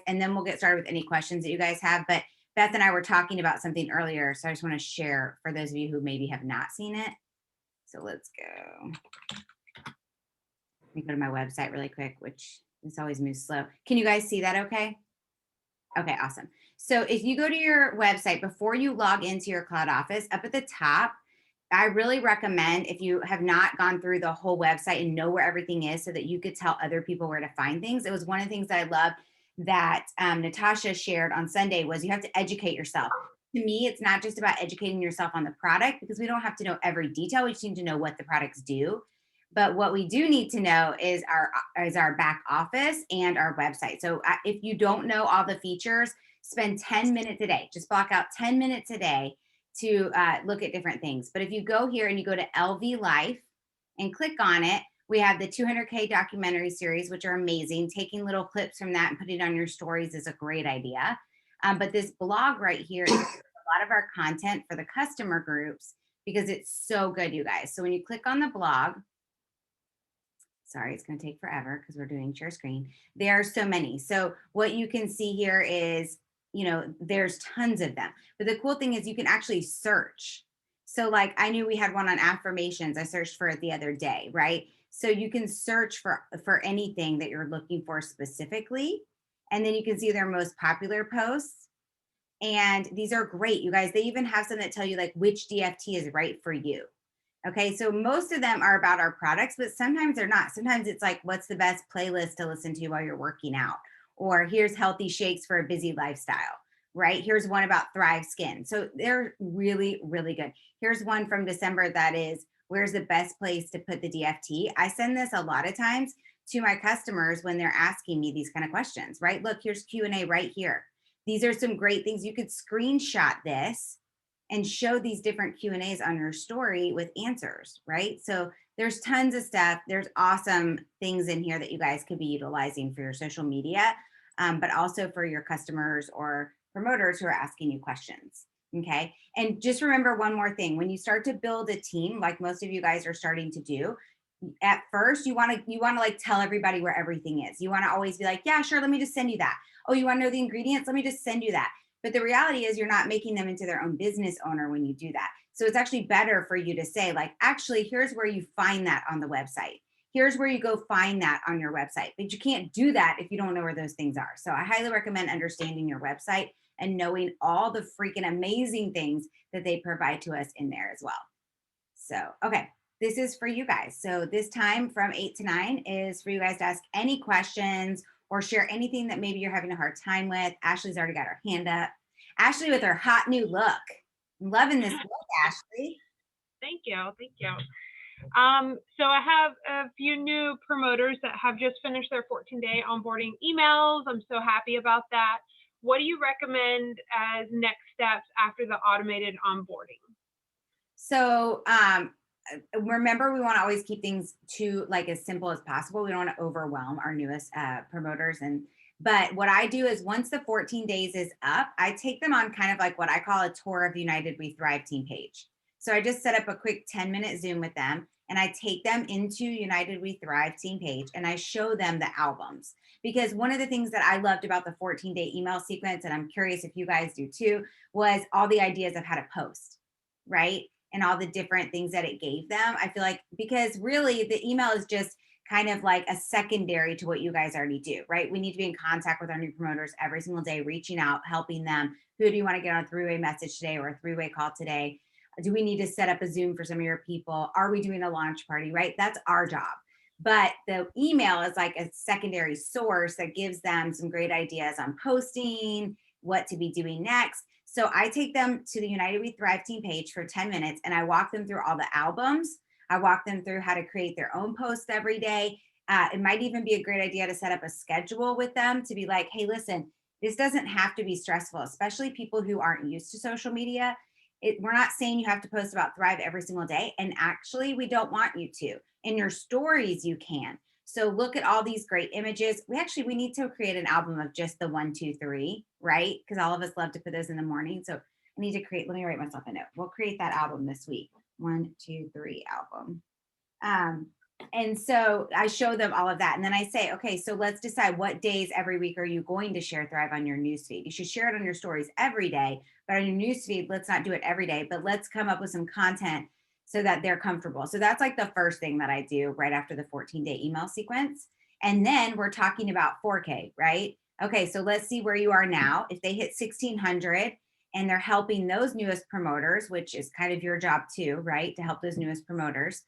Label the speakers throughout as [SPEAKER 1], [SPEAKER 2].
[SPEAKER 1] and then we'll get started with any questions that you guys have. But Beth and I were talking about something earlier, so I just want to share for those of you who maybe have not seen it. So let's go. Let me go to my website really quick, which this always moves slow. Can you guys see that okay? Okay, awesome. So if you go to your website before you log into your cloud office, up at the top, I really recommend if you have not gone through the whole website and know where everything is so that you could tell other people where to find things. It was one of the things that I love that Natasha shared on Sunday was you have to educate yourself. To me, it's not just about educating yourself on the product because we don't have to know every detail. We just need to know what the products do. But what we do need to know is our back office and our website. So if you don't know all the features, spend 10 minutes a day. Just block out 10 minutes a day to look at different things. But if you go here and you go to LV Life and click on it, we have the 200K documentary series, which are amazing. Taking little clips from that and putting it on your stories is a great idea. But this blog right here is a lot of our content for the customer groups because it's so good, you guys. So when you click on the blog, sorry, it's going to take forever because we're doing share screen. There are so many. So what you can see here is, there's tons of them. But the cool thing is you can actually search. So like I knew we had one on affirmations. I searched for it the other day, right? So you can search for anything that you're looking for specifically. And then you can see their most popular posts. And these are great, you guys. They even have some that tell you like which DFT is right for you. Okay, so most of them are about our products, but sometimes they're not. Sometimes it's like, what's the best playlist to listen to while you're working out? Or here's healthy shakes for a busy lifestyle, right? Here's one about Thrive Skin. So they're really, really good. Here's one from December that is, where's the best place to put the DFT? I send this a lot of times to my customers when they're asking me these kind of questions, right? Look, here's Q&A right here. These are some great things. You could screenshot this and show these different Q&As on your story with answers, right? So there's tons of stuff. There's awesome things in here that you guys could be utilizing for your social media, but also for your customers or promoters who are asking you questions, okay? And just remember one more thing. When you start to build a team, like most of you guys are starting to do, at first you want to like tell everybody where everything is. You want to always be like, yeah, sure, let me just send you that. Oh, you want to know the ingredients? Let me just send you that. But the reality is you're not making them into their own business owner when you do that. So it's actually better for you to say like, actually, here's where you find that on the website. Here's where you go find that on your website. But you can't do that if you don't know where those things are. So I highly recommend understanding your website and knowing all the freaking amazing things that they provide to us in there as well. So, okay, this is for you guys. So this time from 8 to 9 is for you guys to ask any questions or share anything that maybe you're having a hard time with. Ashley's already got her hand up. Ashley with her hot new look. I'm loving this look, Ashley.
[SPEAKER 2] Thank you. Thank you. So I have a few new promoters that have just finished their 14-day onboarding emails. I'm so happy about that. What do you recommend as next steps after the automated onboarding?
[SPEAKER 1] So remember, we want to always keep things to like as simple as possible. We don't want to overwhelm our newest promoters. But what I do is once the 14 days is up, I take them on kind of like what I call a tour of United We Thrive team page. So I just set up a quick 10-minute Zoom with them and I take them into United We Thrive team page and I show them the albums. Because one of the things that I loved about the 14-day email sequence, and I'm curious if you guys do too, was all the ideas of how to post, right? And all the different things that it gave them. I feel like because really the email is just kind of like a secondary to what you guys already do, right? We need to be in contact with our new promoters every single day, reaching out, helping them. Who do you want to get on a three-way message today or a three-way call today? Do we need to set up a Zoom for some of your people? Are we doing a launch party, right? That's our job. But the email is like a secondary source that gives them some great ideas on posting, what to be doing next. So I take them to the United We Thrive team page for 10 minutes and I walk them through all the albums. I walk them through how to create their own posts every day. It might even be a great idea to set up a schedule with them to be like, hey, listen, this doesn't have to be stressful, especially people who aren't used to social media. We're not saying you have to post about Thrive every single day. And actually, we don't want you to. In your stories, you can. So look at all these great images. We need to create an album of just the 1, 2, 3, right? Because all of us love to put those in the morning. So I need to create, let me write myself a note. We'll create that album this week. 1, 2, 3 album. And so I show them all of that. And then I say, okay, so let's decide what days every week are you going to share Thrive on your newsfeed. You should share it on your stories every day, but on your newsfeed, let's not do it every day, but let's come up with some content so that they're comfortable. So that's like the first thing that I do right after the 14-day email sequence. And then we're talking about 4K, right? Okay, so let's see where you are now. If they hit 1600 and they're helping those newest promoters, which is kind of your job too, right? To help those newest promoters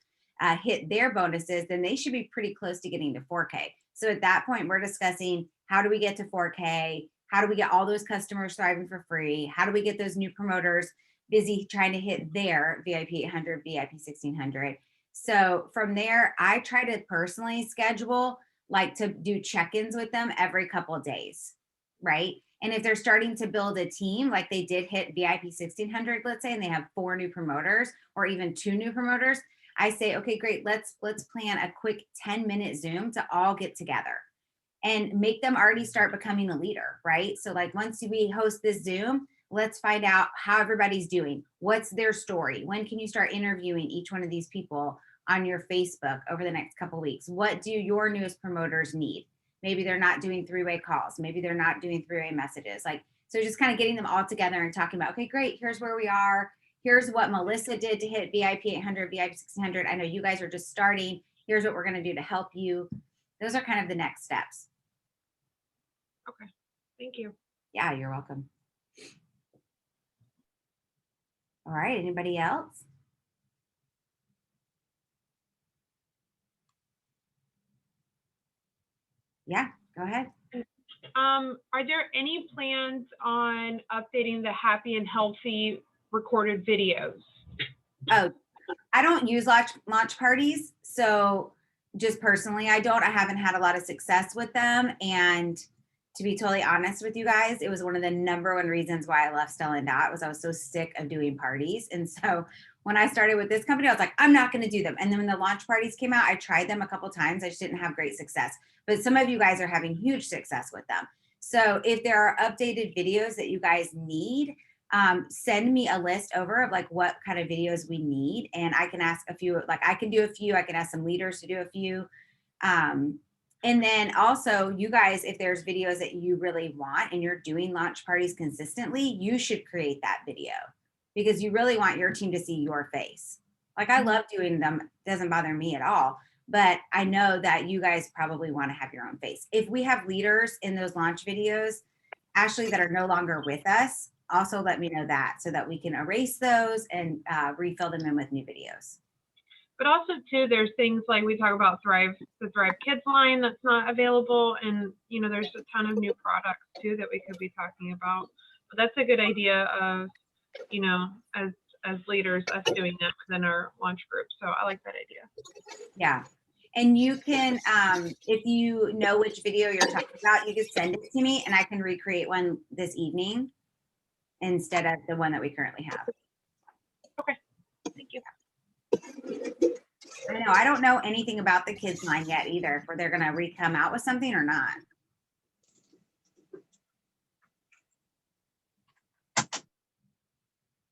[SPEAKER 1] hit their bonuses, then they should be pretty close to getting to 4K. So at that point, we're discussing how do we get to 4K? How do we get all those customers thriving for free? How do we get those new promoters busy trying to hit their VIP 800, VIP 1600? So from there, I try to personally schedule like to do check-ins with them every couple of days, right? And if they're starting to build a team, like they did hit VIP 1600, let's say, and they have 4 new promoters or even 2 new promoters, I say, okay, great, let's plan a quick 10-minute Zoom to all get together and make them already start becoming a leader, right? So like once we host this Zoom, let's find out how everybody's doing. What's their story? When can you start interviewing each one of these people on your Facebook over the next couple of weeks? What do your newest promoters need? Maybe they're not doing 3-way calls. Maybe they're not doing 3-way messages. Like, so just kind of getting them all together and talking about, okay, great, here's where we are. Here's what Melissa did to hit VIP 800, VIP 1600. I know you guys are just starting. Here's what we're going to do to help you. Those are kind of the next steps.
[SPEAKER 2] Okay, thank you.
[SPEAKER 1] Yeah, you're welcome. All right, anybody else? Yeah, go ahead.
[SPEAKER 2] Are there any plans on updating the happy and healthy recorded videos?
[SPEAKER 1] Oh, I don't use launch parties. So just personally, I haven't had a lot of success with them. And to be totally honest with you guys, it was one of the #1 reasons why I left Stella and Dot was I was so sick of doing parties. And so when I started with this company, I was like, I'm not going to do them. And then when the launch parties came out, I tried them a couple times. I just didn't have great success. But some of you guys are having huge success with them. So if there are updated videos that you guys need, send me a list over of like what kind of videos we need. And I can ask a few, like I can do a few, I can ask some leaders to do a few. And then also you guys, if there's videos that you really want and you're doing launch parties consistently, you should create that video because you really want your team to see your face. Like I love doing them, doesn't bother me at all. But I know that you guys probably want to have your own face. If we have leaders in those launch videos, Ashley, that are no longer with us, also let me know that so that we can erase those and refill them in with new videos.
[SPEAKER 2] But also too, there's things like we talk about the Thrive Kids line that's not available. And, you know, there's a ton of new products too that we could be talking about. But that's a good idea of, you know, as leaders, us doing that within our launch group. So I like that idea.
[SPEAKER 1] Yeah. And you can, if you know which video you're talking about, you can send it to me and I can recreate one this evening instead of the one that we currently have.
[SPEAKER 2] Okay, thank you.
[SPEAKER 1] I know, I don't know anything about the kids line yet either, if they're gonna come out with something or not.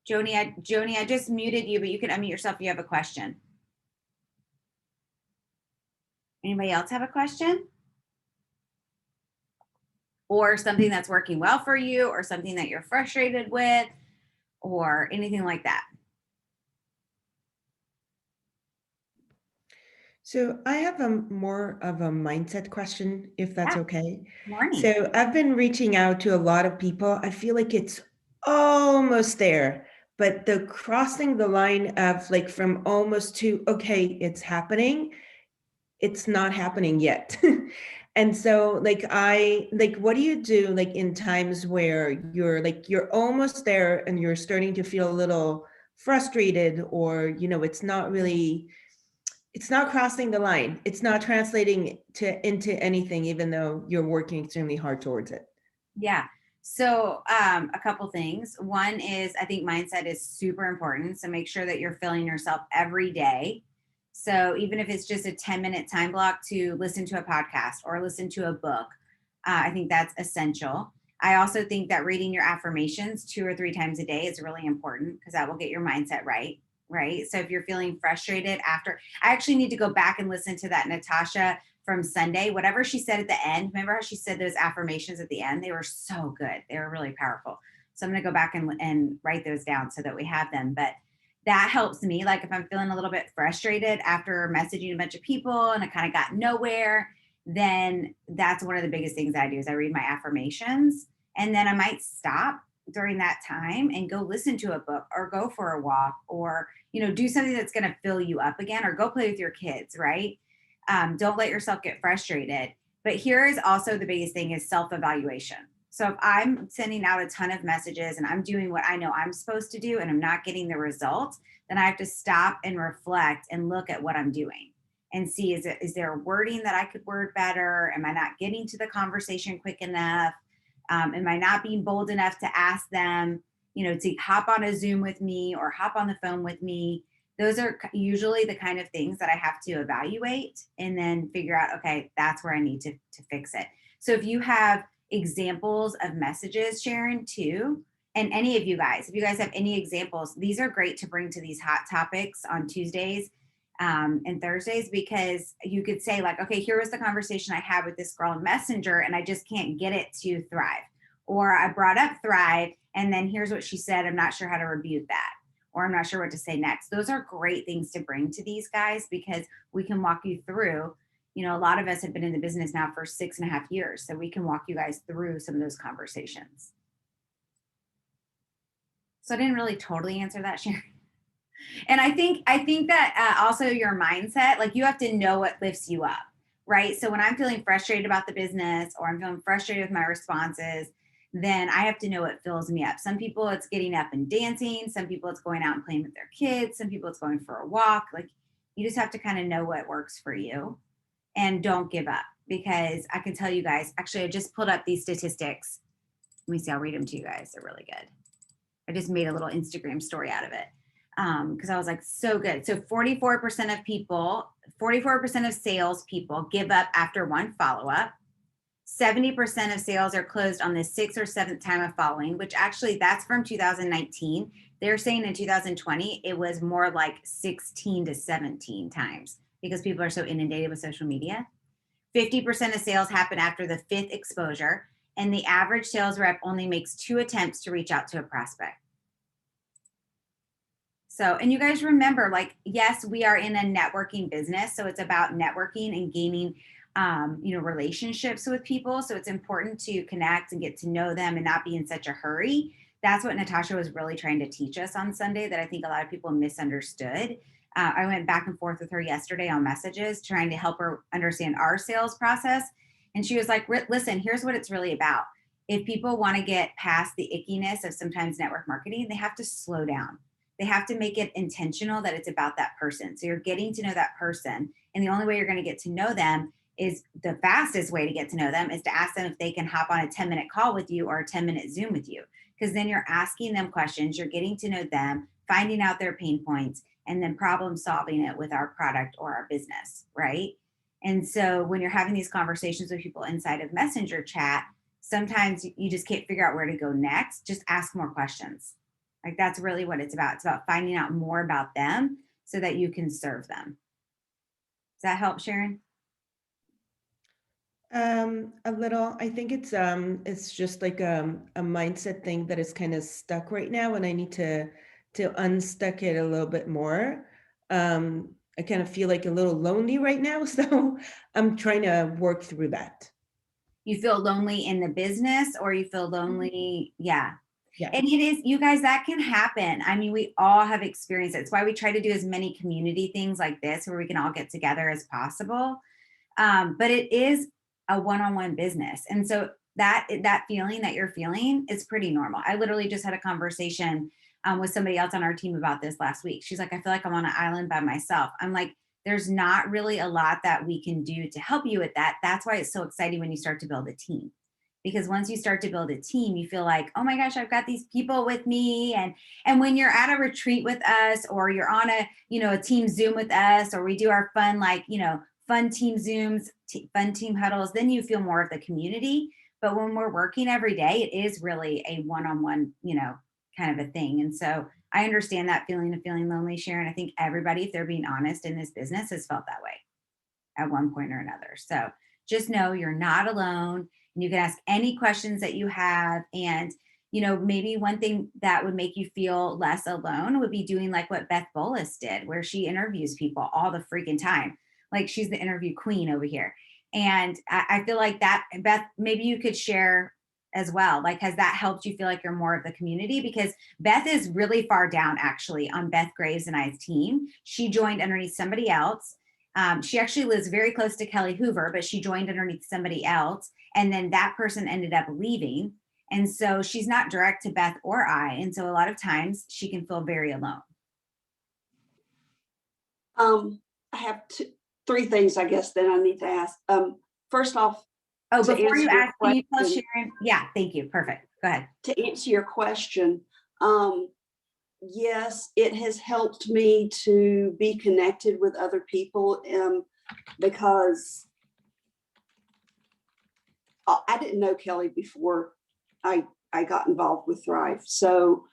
[SPEAKER 1] Joni, I just muted you, but you can unmute yourself if you have a question. Anybody else have a question? Or something that's working well for you or something that you're frustrated with or anything like that?
[SPEAKER 3] So I have a more of a mindset question, if that's okay.
[SPEAKER 1] Morning.
[SPEAKER 3] So I've been reaching out to a lot of people. I feel like it's almost there, but the crossing the line of like from almost to, okay, it's happening, it's not happening yet. And so like what do you do like in times where you're almost there and you're starting to feel a little frustrated or, you know, it's not crossing the line. It's not translating into anything, even though you're working extremely hard towards it.
[SPEAKER 1] Yeah. So a couple things. One is I think mindset is super important. So make sure that you're filling yourself every day. So even if it's just a 10-minute time block to listen to a podcast or listen to a book, I think that's essential. I also think that reading your affirmations 2 or 3 times a day is really important because that will get your mindset right. right? So if you're feeling frustrated after, I actually need to go back and listen to that Natasha from Sunday, whatever she said at the end. Remember how she said those affirmations at the end? They were so good. They were really powerful. So I'm going to go back and write those down so that we have them. But that helps me. Like if I'm feeling a little bit frustrated after messaging a bunch of people and I kind of got nowhere, then that's one of the biggest things I do is I read my affirmations, and then I might stop during that time and go listen to a book or go for a walk, or do something that's going to fill you up again, or go play with your kids, right? Don't let yourself get frustrated. But here is also the biggest thing is self-evaluation. So if I'm sending out a ton of messages and I'm doing what I know I'm supposed to do and I'm not getting the results, then I have to stop and reflect and look at what I'm doing and see, is there wording that I could word better? Am I not getting to the conversation quick enough? Am I not being bold enough to ask them, to hop on a Zoom with me or hop on the phone with me? Those are usually the kind of things that I have to evaluate and then figure out, okay, that's where I need to fix it. So if you have examples of messages, Sharon, too, and any of you guys, if you guys have any examples, these are great to bring to these hot topics on Tuesdays and Thursdays, because you could say like, okay, here was the conversation I had with this girl in Messenger and I just can't get it to thrive. Or I brought up thrive and then here's what she said. I'm not sure how to rebuke that. Or I'm not sure what to say next. Those are great things to bring to these guys because we can walk you through. A lot of us have been in the business now for 6.5 years. So we can walk you guys through some of those conversations. So I didn't really totally answer that, Sharon. And I think that also your mindset, like you have to know what lifts you up, right? So when I'm feeling frustrated about the business or I'm feeling frustrated with my responses, then I have to know what fills me up. Some people it's getting up and dancing. Some people it's going out and playing with their kids. Some people it's going for a walk. Like you just have to kind of know what works for you and don't give up, because I can tell you guys, actually, I just pulled up these statistics. Let me see, I'll read them to you guys. They're really good. I just made a little Instagram story out of it. Because I was like, so good. So 44% of people, 44% of sales people give up after one follow-up. 70% of sales are closed on the 6th or 7th time of following, which actually that's from 2019. They're saying in 2020, it was more like 16 to 17 times because people are so inundated with social media. 50% of sales happen after the 5th exposure, and the average sales rep only makes 2 attempts to reach out to a prospect. So, and you guys remember, like, yes, we are in a networking business. So it's about networking and gaining, relationships with people. So it's important to connect and get to know them and not be in such a hurry. That's what Natasha was really trying to teach us on Sunday that I think a lot of people misunderstood. I went back and forth with her yesterday on messages, trying to help her understand our sales process. And she was like, listen, here's what it's really about. If people want to get past the ickiness of sometimes network marketing, they have to slow down. They have to make it intentional that it's about that person. So you're getting to know that person. And the only way you're going to get to know them is the fastest way to get to know them is to ask them if they can hop on a 10-minute call with you or a 10-minute Zoom with you. Because then you're asking them questions, you're getting to know them, finding out their pain points, and then problem solving it with our product or our business, right? And so when you're having these conversations with people inside of Messenger chat, sometimes you just can't figure out where to go next. Just ask more questions. Like that's really what it's about. It's about finding out more about them so that you can serve them. Does that help, Sharon?
[SPEAKER 3] A little. I think it's just like a mindset thing that is kind of stuck right now, and I need to unstuck it a little bit more. I kind of feel like a little lonely right now, so I'm trying to work through that.
[SPEAKER 1] You feel lonely in the business, or you feel lonely? Yeah.
[SPEAKER 3] Yeah.
[SPEAKER 1] And it is, you guys, that can happen. I mean, we all have experienced it. It's why we try to do as many community things like this where we can all get together as possible. But it is a one-on-one business. And so that feeling that you're feeling is pretty normal. I literally just had a conversation with somebody else on our team about this last week. She's like, I feel like I'm on an island by myself. I'm like, there's not really a lot that we can do to help you with that. That's why it's so exciting when you start to build a team. Because once you start to build a team, you feel like, oh my gosh, I've got these people with me. And when you're at a retreat with us, or you're on a team Zoom with us, or we do our fun, fun team Zooms, fun team huddles, then you feel more of the community. But when we're working every day, it is really a one-on-one, kind of a thing. And so I understand that feeling of feeling lonely, Sharon. I think everybody, if they're being honest in this business, has felt that way at one point or another. So just know you're not alone, and you can ask any questions that you have. And, maybe one thing that would make you feel less alone would be doing like what Beth Bolus did, where she interviews people all the freaking time. Like she's the interview queen over here. And I feel like that, Beth, maybe you could share as well. Like, has that helped you feel like you're more of the community? Because Beth is really far down actually on Beth Graves and I's team. She joined underneath somebody else. She actually lives very close to Kelly Hoover, but she joined underneath somebody else. And then that person ended up leaving. And so she's not direct to Beth or I. And so a lot of times she can feel very alone.
[SPEAKER 4] I have three things, I guess, that I need to ask. First off,
[SPEAKER 1] Oh,
[SPEAKER 4] to
[SPEAKER 1] before you
[SPEAKER 4] answer your
[SPEAKER 1] ask, can you tell
[SPEAKER 4] question-
[SPEAKER 1] Sharon? Yeah, thank you. Perfect. Go ahead.
[SPEAKER 4] to answer your question, yes, it has helped me to be connected with other people, because I didn't know Kelly before I got involved with Thrive. So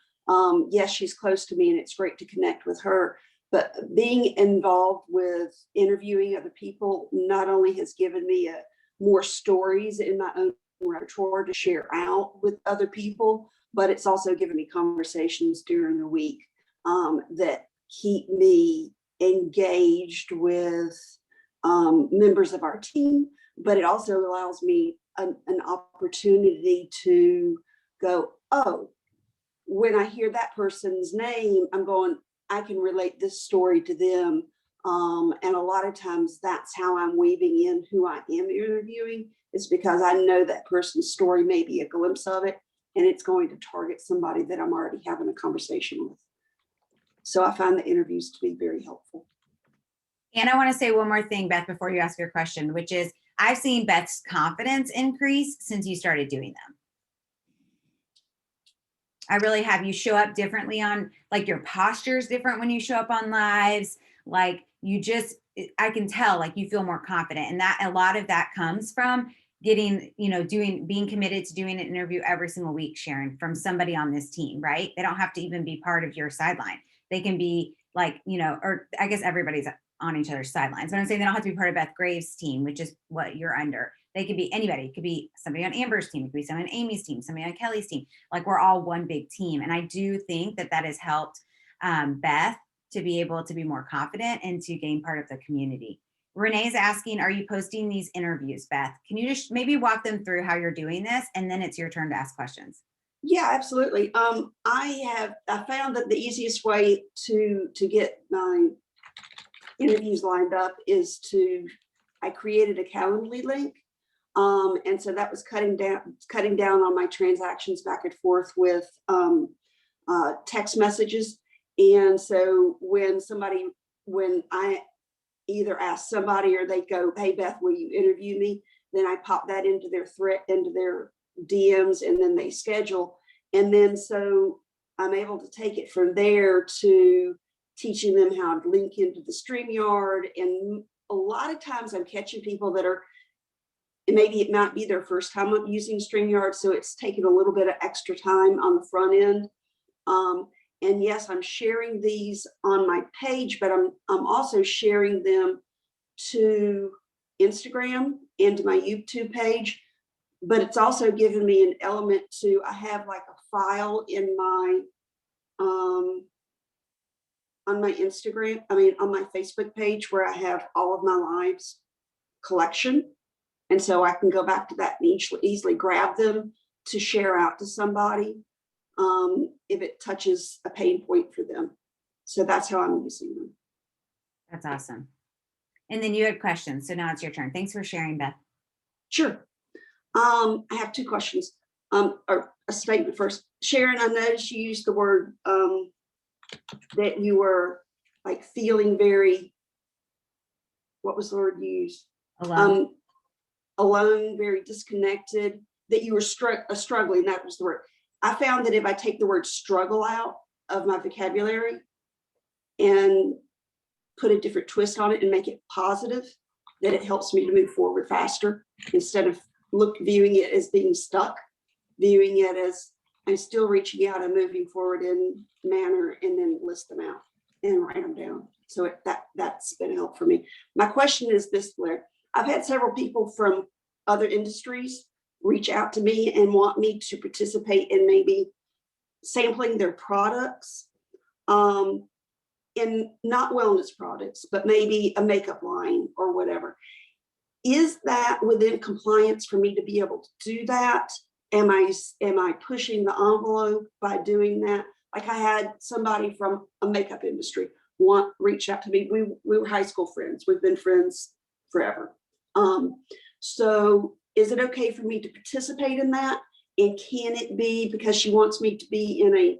[SPEAKER 4] yes, she's close to me and it's great to connect with her. But being involved with interviewing other people not only has given me more stories in my own repertoire to share out with other people, but it's also given me conversations during the week that keep me engaged with members of our team. But it also allows me an opportunity to go, oh, when I hear that person's name, I'm going, I can relate this story to them. And a lot of times that's how I'm weaving in who I am interviewing, is because I know that person's story may be a glimpse of it, and it's going to target somebody that I'm already having a conversation with. So I find the interviews to be very helpful.
[SPEAKER 1] And I want to say one more thing, Beth, before you ask your question, which is I've seen Beth's confidence increase since you started doing them. I really have. You show up differently on, like, your posture is different when you show up on lives. Like, I can tell, like, you feel more confident. And that a lot of that comes from getting, being committed to doing an interview every single week, Sharon, from somebody on this team, right? They don't have to even be part of your sideline. They can be like, or I guess everybody's on each other's sidelines. But I'm saying they don't have to be part of Beth Graves' team, which is what you're under. They could be anybody. It could be somebody on Amber's team. It could be someone on Amy's team, somebody on Kelly's team. Like, we're all one big team. And I do think that has helped Beth to be able to be more confident and to gain part of the community. Renee's asking, are you posting these interviews, Beth? Can you just maybe walk them through how you're doing this? And then it's your turn to ask questions.
[SPEAKER 4] Yeah, absolutely. I found that the easiest way to get my interviews lined up is I created a Calendly link. And so that was cutting down on my transactions back and forth with text messages. And so when I either ask somebody or they go, hey, Beth, will you interview me? Then I pop that into their DMs, and then they schedule. And then so I'm able to take it from there to teaching them how to link into the StreamYard. And a lot of times I'm catching people that maybe it might be their first time using StreamYard, so it's taken a little bit of extra time on the front end. And yes, I'm sharing these on my page, but I'm also sharing them to Instagram and to my YouTube page. But it's also given me an element I have like a file in my on my on my Facebook page where I have all of my lives collection. And so I can go back to that and easily grab them to share out to somebody if it touches a pain point for them. So that's how I'm using them.
[SPEAKER 1] That's awesome. And then you had questions. So now it's your turn. Thanks for sharing, Beth.
[SPEAKER 4] Sure. I have two questions, or a statement first. Sharon, I noticed you used the word that you were like feeling very, what was the word you used? Alone, very disconnected, that you were struggling, that was the word. I found that if I take the word struggle out of my vocabulary and put a different twist on it and make it positive, that it helps me to move forward faster instead of viewing it as being stuck, viewing it as I'm still reaching out and moving forward in manner, and then list them out and write them down. So that's been a help for me. My question is this, Blair. I've had several people from other industries reach out to me and want me to participate in maybe sampling their products, in not wellness products, but maybe a makeup line or whatever. Is that within compliance for me to be able to do that? Am I pushing the envelope by doing that? Like, I had somebody from a makeup industry reach out to me. We were high school friends. We've been friends forever. So is it okay for me to participate in that? And can it be, because she wants me to be in a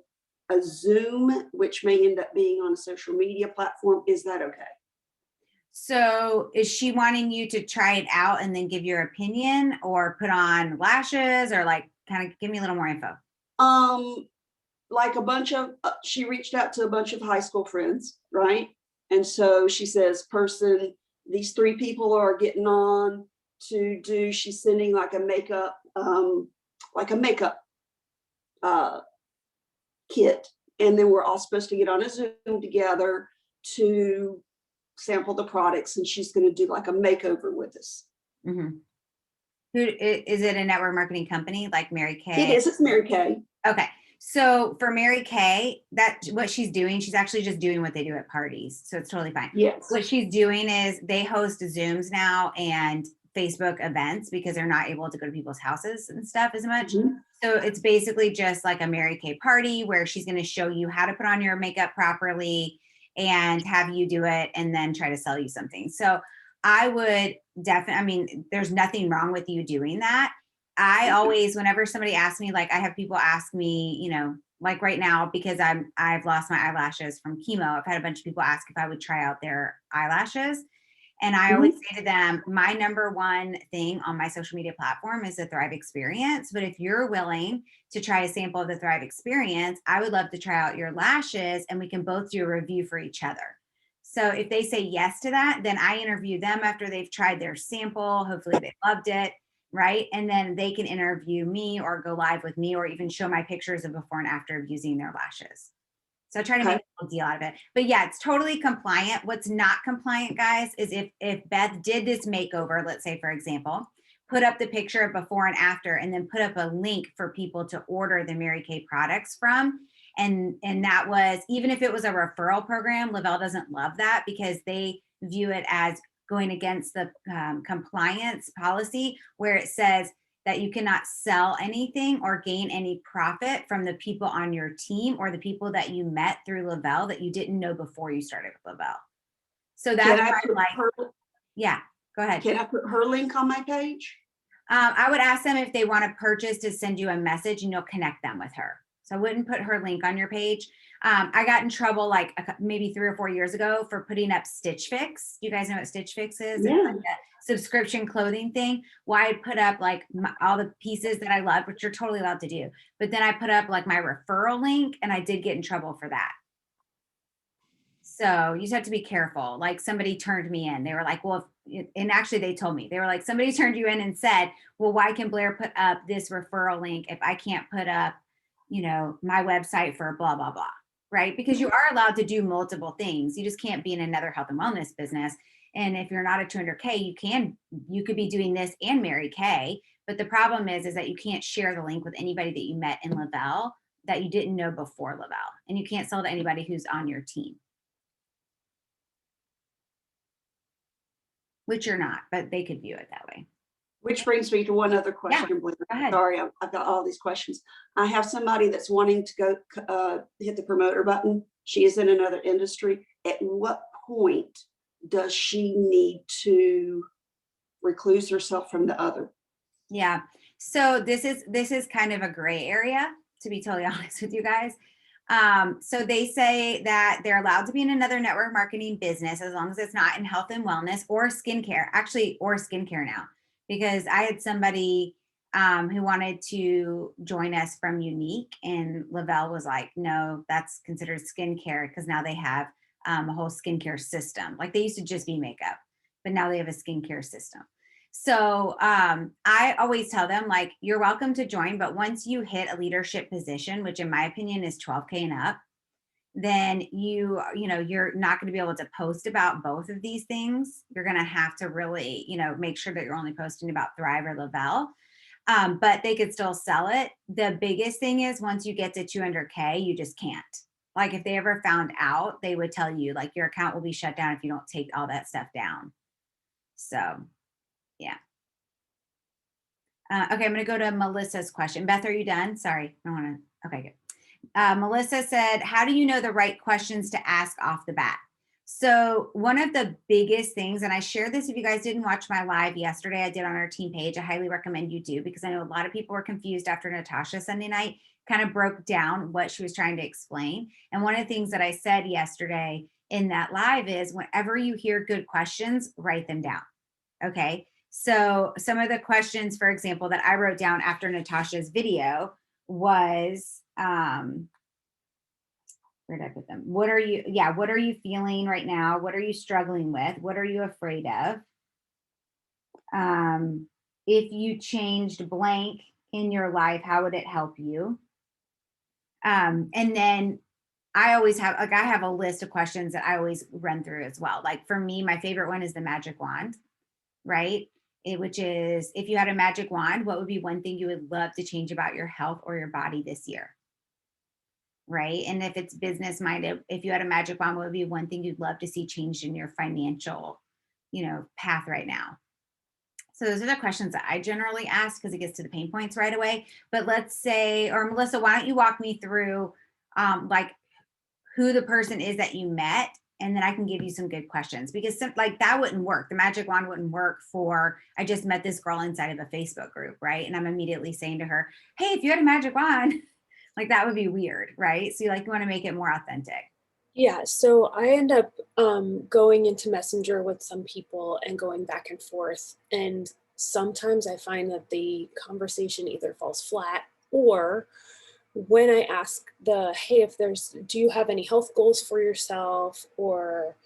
[SPEAKER 4] Zoom, which may end up being on a social media platform, is that okay?
[SPEAKER 1] So is she wanting you to try it out and then give your opinion, or put on lashes, or like kind of give me a little more info?
[SPEAKER 4] Like a bunch of, she reached out to a bunch of high school friends, right? And so she says, these 3 people are getting on to do, she's sending like a makeup kit. And then we're all supposed to get on a Zoom together to sample the products, and she's going to do like a makeover with us.
[SPEAKER 1] Mhm. Who is it? A network marketing company like Mary Kay?
[SPEAKER 4] It is. It's Mary Kay.
[SPEAKER 1] Okay. So for Mary Kay, what she's doing, she's actually just doing what they do at parties. So it's totally fine.
[SPEAKER 4] Yes.
[SPEAKER 1] What she's doing is they host Zooms now and Facebook events because they're not able to go to people's houses and stuff as much.
[SPEAKER 4] Mhm.
[SPEAKER 1] So it's basically just like a Mary Kay party where she's going to show you how to put on your makeup properly and have you do it and then try to sell you something. So I would definitely, I mean, there's nothing wrong with you doing that. I always, whenever somebody asks me, like I have people ask me, you know, like right now, because I've lost my eyelashes from chemo. I've had a bunch of people ask if I would try out their eyelashes. And I always say to them, my number one thing on my social media platform is the Thrive Experience. But if you're willing to try a sample of the Thrive Experience, I would love to try out your lashes and we can both do a review for each other. So if they say yes to that, then I interview them after they've tried their sample. Hopefully they loved it, right? And then they can interview me or go live with me or even show my pictures of before and after of using their lashes. So I try to make a little deal out of it. But yeah, it's totally compliant. What's not compliant, guys, is if Beth did this makeover, let's say, for example, put up the picture of before and after, and then put up a link for people to order the Mary Kay products from. And that was, even if it was a referral program, Lavelle doesn't love that because they view it as going against the compliance policy where it says that you cannot sell anything or gain any profit from the people on your team or the people that you met through Lavelle that you didn't know before you started with Lavelle. So that's yeah, go ahead.
[SPEAKER 4] Can I put her link on my page?
[SPEAKER 1] I would ask them if they want to purchase to send you a message and you'll connect them with her. So I wouldn't put her link on your page. I got in trouble like maybe 3 or 4 years ago for putting up Stitch Fix. You guys know what Stitch Fix is?
[SPEAKER 4] Yeah.
[SPEAKER 1] It's like a subscription clothing thing. Well, I put up like all the pieces that I love, which you're totally allowed to do. But then I put up like my referral link and I did get in trouble for that. So you just have to be careful. Like somebody turned me in. They were like, well, and actually they told me, they were like, somebody turned you in and said, well, why can Blair put up this referral link if I can't put up, you know, my website for blah, blah, blah, right? Because you are allowed to do multiple things. You just can't be in another health and wellness business. And if you're not a 200K, you could be doing this and Mary Kay. But the problem is that you can't share the link with anybody that you met in Lavelle that you didn't know before Lavelle. And you can't sell to anybody who's on your team. Which you're not, but they could view it that way.
[SPEAKER 4] Which brings me to one other question.
[SPEAKER 1] Go ahead.
[SPEAKER 4] Sorry, I've got all these questions. I have somebody that's wanting to go hit the promoter button. She is in another industry. At what point does she need to recluse herself from the other?
[SPEAKER 1] Yeah. So this is kind of a gray area, to be totally honest with you guys. So they say that they're allowed to be in another network marketing business as long as it's not in health and wellness or skincare, or skincare now, because I had somebody who wanted to join us from Younique and Lavelle was like, no, that's considered skincare because now they have a whole skincare system. Like they used to just be makeup, but now they have a skincare system. So I always tell them, like, you're welcome to join, but once you hit a leadership position, which in my opinion is 12K and up, then you're not going to be able to post about both of these things. You're going to have to really, make sure that you're only posting about Thrive or Lavelle. But they could still sell it. The biggest thing is once you get to 200K, you just can't. Like if they ever found out, they would tell you like your account will be shut down if you don't take all that stuff down. So, yeah. Okay, I'm going to go to Melissa's question. Beth, are you done? Sorry, I want to. Okay, good. Melissa said, how do you know the right questions to ask off the bat? So one of the biggest things, and I shared this, if you guys didn't watch my live yesterday, I did on our team page. I highly recommend you do, because I know a lot of people were confused after Natasha Sunday night kind of broke down what she was trying to explain. And one of the things that I said yesterday in that live is whenever you hear good questions, write them down. Okay. So some of the questions, for example, that I wrote down after Natasha's video was, where did I put them? What are you feeling right now? What are you struggling with? What are you afraid of? If you changed blank in your life, how would it help you? And then I always have, I have a list of questions that I always run through as well. Like for me, my favorite one is the magic wand, right? Which is, if you had a magic wand, what would be one thing you would love to change about your health or your body this year? Right? And if it's business minded, if you had a magic wand, what would be one thing you'd love to see changed in your financial, path right now? So those are the questions that I generally ask because it gets to the pain points right away. But let's say, or Melissa, why don't you walk me through like who the person is that you met, and then I can give you some good questions, because like that wouldn't work. The magic wand wouldn't work for, I just met this girl inside of a Facebook group, right? And I'm immediately saying to her, hey, if you had a magic wand, like that would be weird, right? So you want to make it more authentic.
[SPEAKER 5] Yeah, so I end up going into Messenger with some people and going back and forth. And sometimes I find that the conversation either falls flat, or when I ask hey, do you have any health goals for yourself? Or,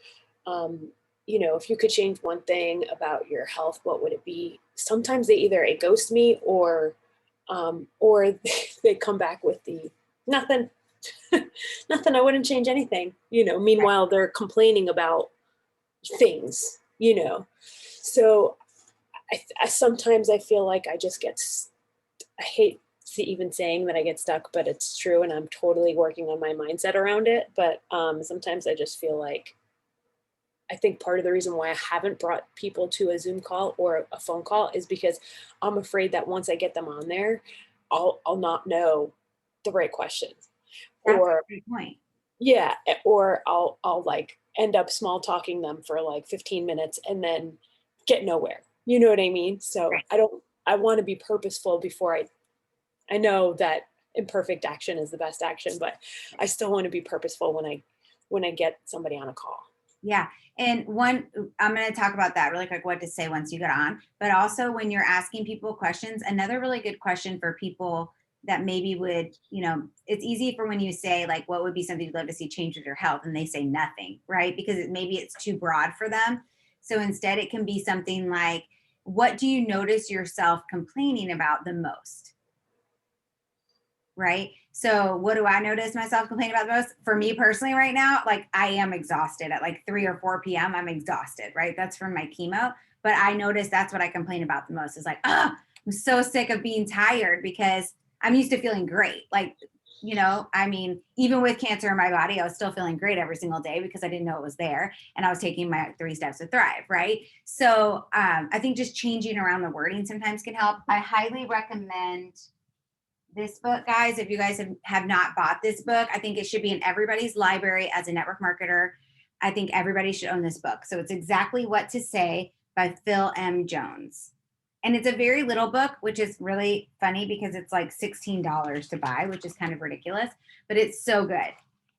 [SPEAKER 5] if you could change one thing about your health, what would it be? Sometimes they either ghost me or they come back with the nothing. Nothing, I wouldn't change anything, meanwhile they're complaining about things, so I sometimes I feel like I just I hate even saying that I get stuck, but it's true, and I'm totally working on my mindset around it. But sometimes I just feel like, I think part of the reason why I haven't brought people to a Zoom call or a phone call is because I'm afraid that once I get them on there, I'll not know the right questions.
[SPEAKER 1] That's
[SPEAKER 5] Or
[SPEAKER 1] a great point.
[SPEAKER 5] yeah, or I'll like end up small talking them for like 15 minutes and then get nowhere. You know what I mean? So
[SPEAKER 1] Right.
[SPEAKER 5] I want to be purposeful before I know that imperfect action is the best action, but I still want to be purposeful when I get somebody on a call.
[SPEAKER 1] Yeah. And I'm going to talk about that really quick, what to say once you get on, but also when you're asking people questions, another really good question for people that maybe would, it's easy for when you say like, what would be something you'd love to see change with your health? And they say nothing, right? Because maybe it's too broad for them. So instead it can be something like, what do you notice yourself complaining about the most? Right? So what do I notice myself complaining about the most? For me personally right now, like I am exhausted at like 3 or 4 p.m. I'm exhausted, right? That's from my chemo. But I notice that's what I complain about the most is like, I'm so sick of being tired because I'm used to feeling great. Like, even with cancer in my body, I was still feeling great every single day because I didn't know it was there. And I was taking my 3 steps to thrive, right? So I think just changing around the wording sometimes can help. I highly recommend this book, guys. If you guys have not bought this book, I think it should be in everybody's library as a network marketer. I think everybody should own this book. So it's Exactly What to Say by Phil M. Jones. And it's a very little book, which is really funny because it's like $16 to buy, which is kind of ridiculous, but it's so good.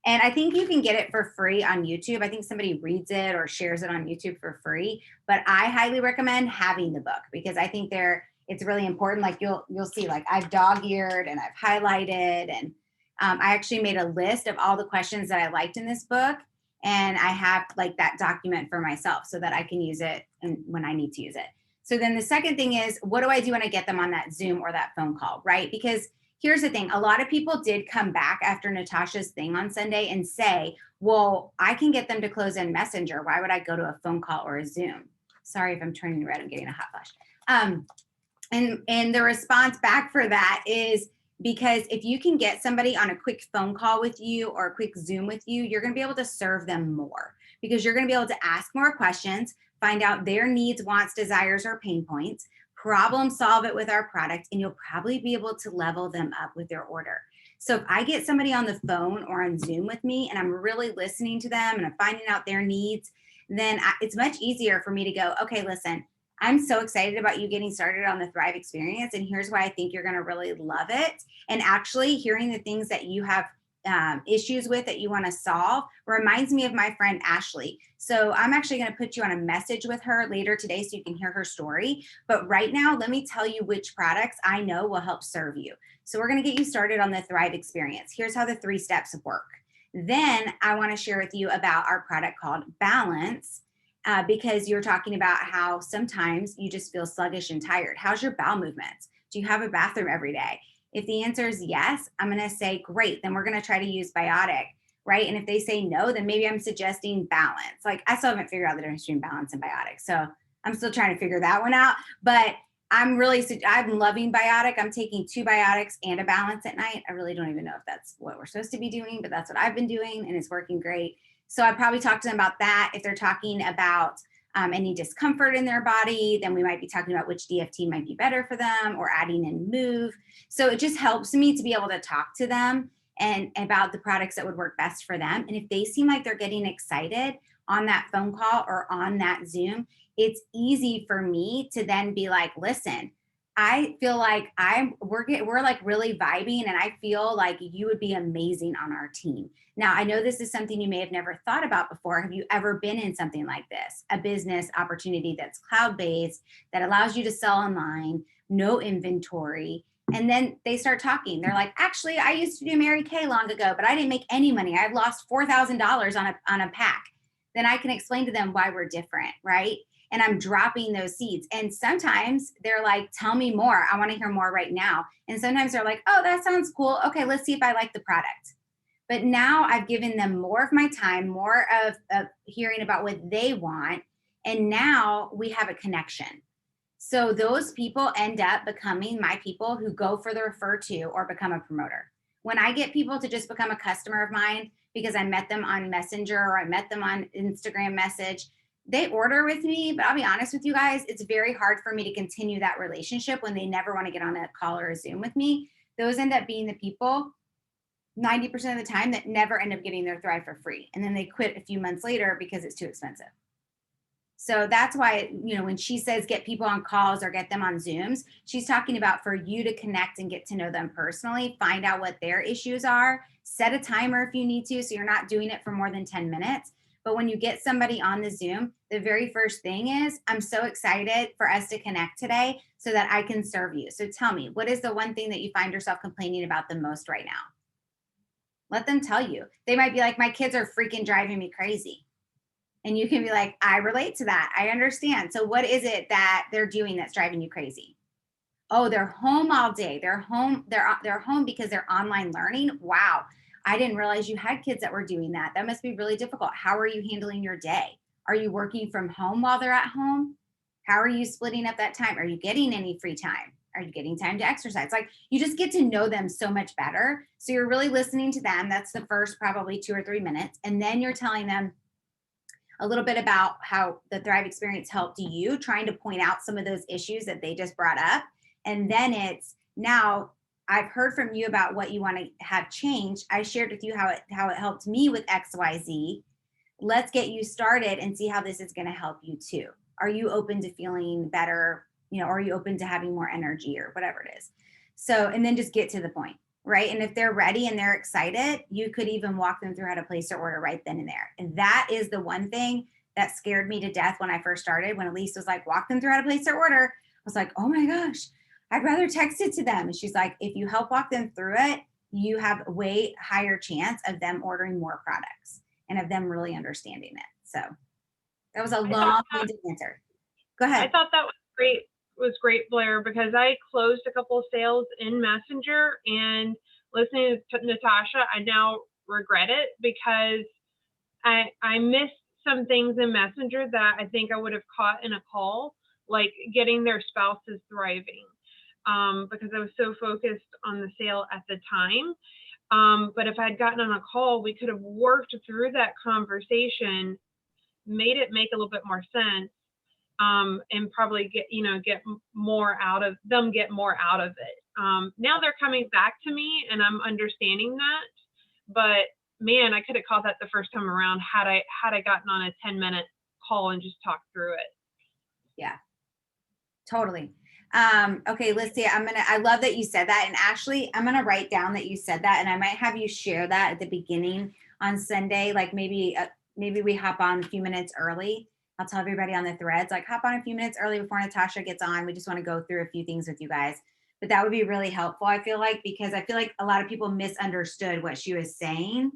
[SPEAKER 1] And I think you can get it for free on YouTube. I think somebody reads it or shares it on YouTube for free, but I highly recommend having the book because I think it's really important. Like you'll see, like I've dog-eared and I've highlighted, and I actually made a list of all the questions that I liked in this book. And I have like that document for myself so that I can use it and when I need to use it. So then the second thing is, what do I do when I get them on that Zoom or that phone call, right? Because here's the thing, a lot of people did come back after Natasha's thing on Sunday and say, well, I can get them to close in Messenger. Why would I go to a phone call or a Zoom? Sorry if I'm turning red, I'm getting a hot flash. And the response back for that is because if you can get somebody on a quick phone call with you or a quick Zoom with you, you're going to be able to serve them more because you're going to be able to ask more questions, find out their needs, wants, desires, or pain points, problem solve it with our product, and you'll probably be able to level them up with their order. So if I get somebody on the phone or on Zoom with me and I'm really listening to them and I'm finding out their needs, then it's much easier for me to go, okay, listen, I'm so excited about you getting started on the Thrive experience. And here's why I think you're going to really love it. And actually hearing the things that you have issues with that you want to solve reminds me of my friend Ashley. So I'm actually going to put you on a message with her later today so you can hear her story. But right now, let me tell you which products I know will help serve you. So we're going to get you started on the Thrive experience. Here's how the 3 steps work. Then I want to share with you about our product called Balance. Because you're talking about how sometimes you just feel sluggish and tired. How's your bowel movements? Do you have a bathroom every day? If the answer is yes, I'm going to say, great, then we're going to try to use Biotic, right? And if they say no, then maybe I'm suggesting Balance. Like I still haven't figured out the difference between Balance and Biotic. So I'm still trying to figure that one out. But I'm loving Biotic. I'm taking 2 Biotics and a Balance at night. I really don't even know if that's what we're supposed to be doing, but that's what I've been doing and it's working great. So I probably talk to them about that. If they're talking about any discomfort in their body, then we might be talking about which DFT might be better for them or adding in Move. So it just helps me to be able to talk to them and about the products that would work best for them. And if they seem like they're getting excited on that phone call or on that Zoom, it's easy for me to then be like, listen, I feel like we're like really vibing and I feel like you would be amazing on our team. Now, I know this is something you may have never thought about before. Have you ever been in something like this? A business opportunity that's cloud-based, that allows you to sell online, no inventory. And then they start talking. They're like, actually, I used to do Mary Kay long ago, but I didn't make any money. I've lost $4,000 on a pack. Then I can explain to them why we're different, right? And I'm dropping those seeds. And sometimes they're like, tell me more. I want to hear more right now. And sometimes they're like, oh, that sounds cool. Okay, let's see if I like the product. But now I've given them more of my time, more of hearing about what they want. And now we have a connection. So those people end up becoming my people who go for the refer to or become a promoter. When I get people to just become a customer of mine because I met them on Messenger or I met them on Instagram message, they order with me, but I'll be honest with you guys, it's very hard for me to continue that relationship when they never want to get on a call or a Zoom with me. Those end up being the people 90% of the time that never end up getting their Thrive for free. And then they quit a few months later because it's too expensive. So that's why, when she says get people on calls or get them on Zooms, she's talking about for you to connect and get to know them personally, find out what their issues are, set a timer if you need to, so you're not doing it for more than 10 minutes. But when you get somebody on the Zoom, the very first thing is, I'm so excited for us to connect today so that I can serve you. So tell me, what is the one thing that you find yourself complaining about the most right now? Let them tell you. They might be like, my kids are freaking driving me crazy. And you can be like, I relate to that. I understand. So what is it that they're doing that's driving you crazy? Oh, they're home all day. They're home because they're online learning. Wow. I didn't realize you had kids that were doing that. That must be really difficult. How are you handling your day? Are you working from home while they're at home? How are you splitting up that time? Are you getting any free time? Are you getting time to exercise? Like, you just get to know them so much better. So you're really listening to them. That's the first probably 2 or 3 minutes. And then you're telling them a little bit about how the Thrive experience helped you, trying to point out some of those issues that they just brought up. And then it's, now I've heard from you about what you want to have changed. I shared with you how it helped me with XYZ. Let's get you started and see how this is going to help you too. Are you open to feeling better? Or are you open to having more energy or whatever it is? So, and then just get to the point, right? And if they're ready and they're excited, you could even walk them through how to place their order right then and there. And that is the one thing that scared me to death when I first started, when Elise was like, walk them through how to place their order. I was like, oh my gosh, I'd rather text it to them. And she's like, if you help walk them through it, you have a way higher chance of them ordering more products and of them really understanding it. So that was a long-winded answer. Go ahead.
[SPEAKER 2] I thought that was great. was great, Blair, because I closed a couple of sales in Messenger, and listening to Natasha, I now regret it because I missed some things in Messenger that I think I would have caught in a call, like getting their spouses thriving, because I was so focused on the sale at the time. But if I had gotten on a call, we could have worked through that conversation, made it make a little bit more sense, and probably get more out of it. Now they're coming back to me and I'm understanding that, but man, I could have caught that the first time around had I gotten on a 10-minute call and just talked through it.
[SPEAKER 1] Yeah, totally. Okay, Lissia, I love that you said that. And actually, I'm gonna write down that you said that, and I might have you share that at the beginning on Sunday. Like maybe we hop on a few minutes early. I'll tell everybody on the threads, like hop on a few minutes early before Natasha gets on. We just want to go through a few things with you guys. But that would be really helpful, I feel like, because I feel like a lot of people misunderstood what she was saying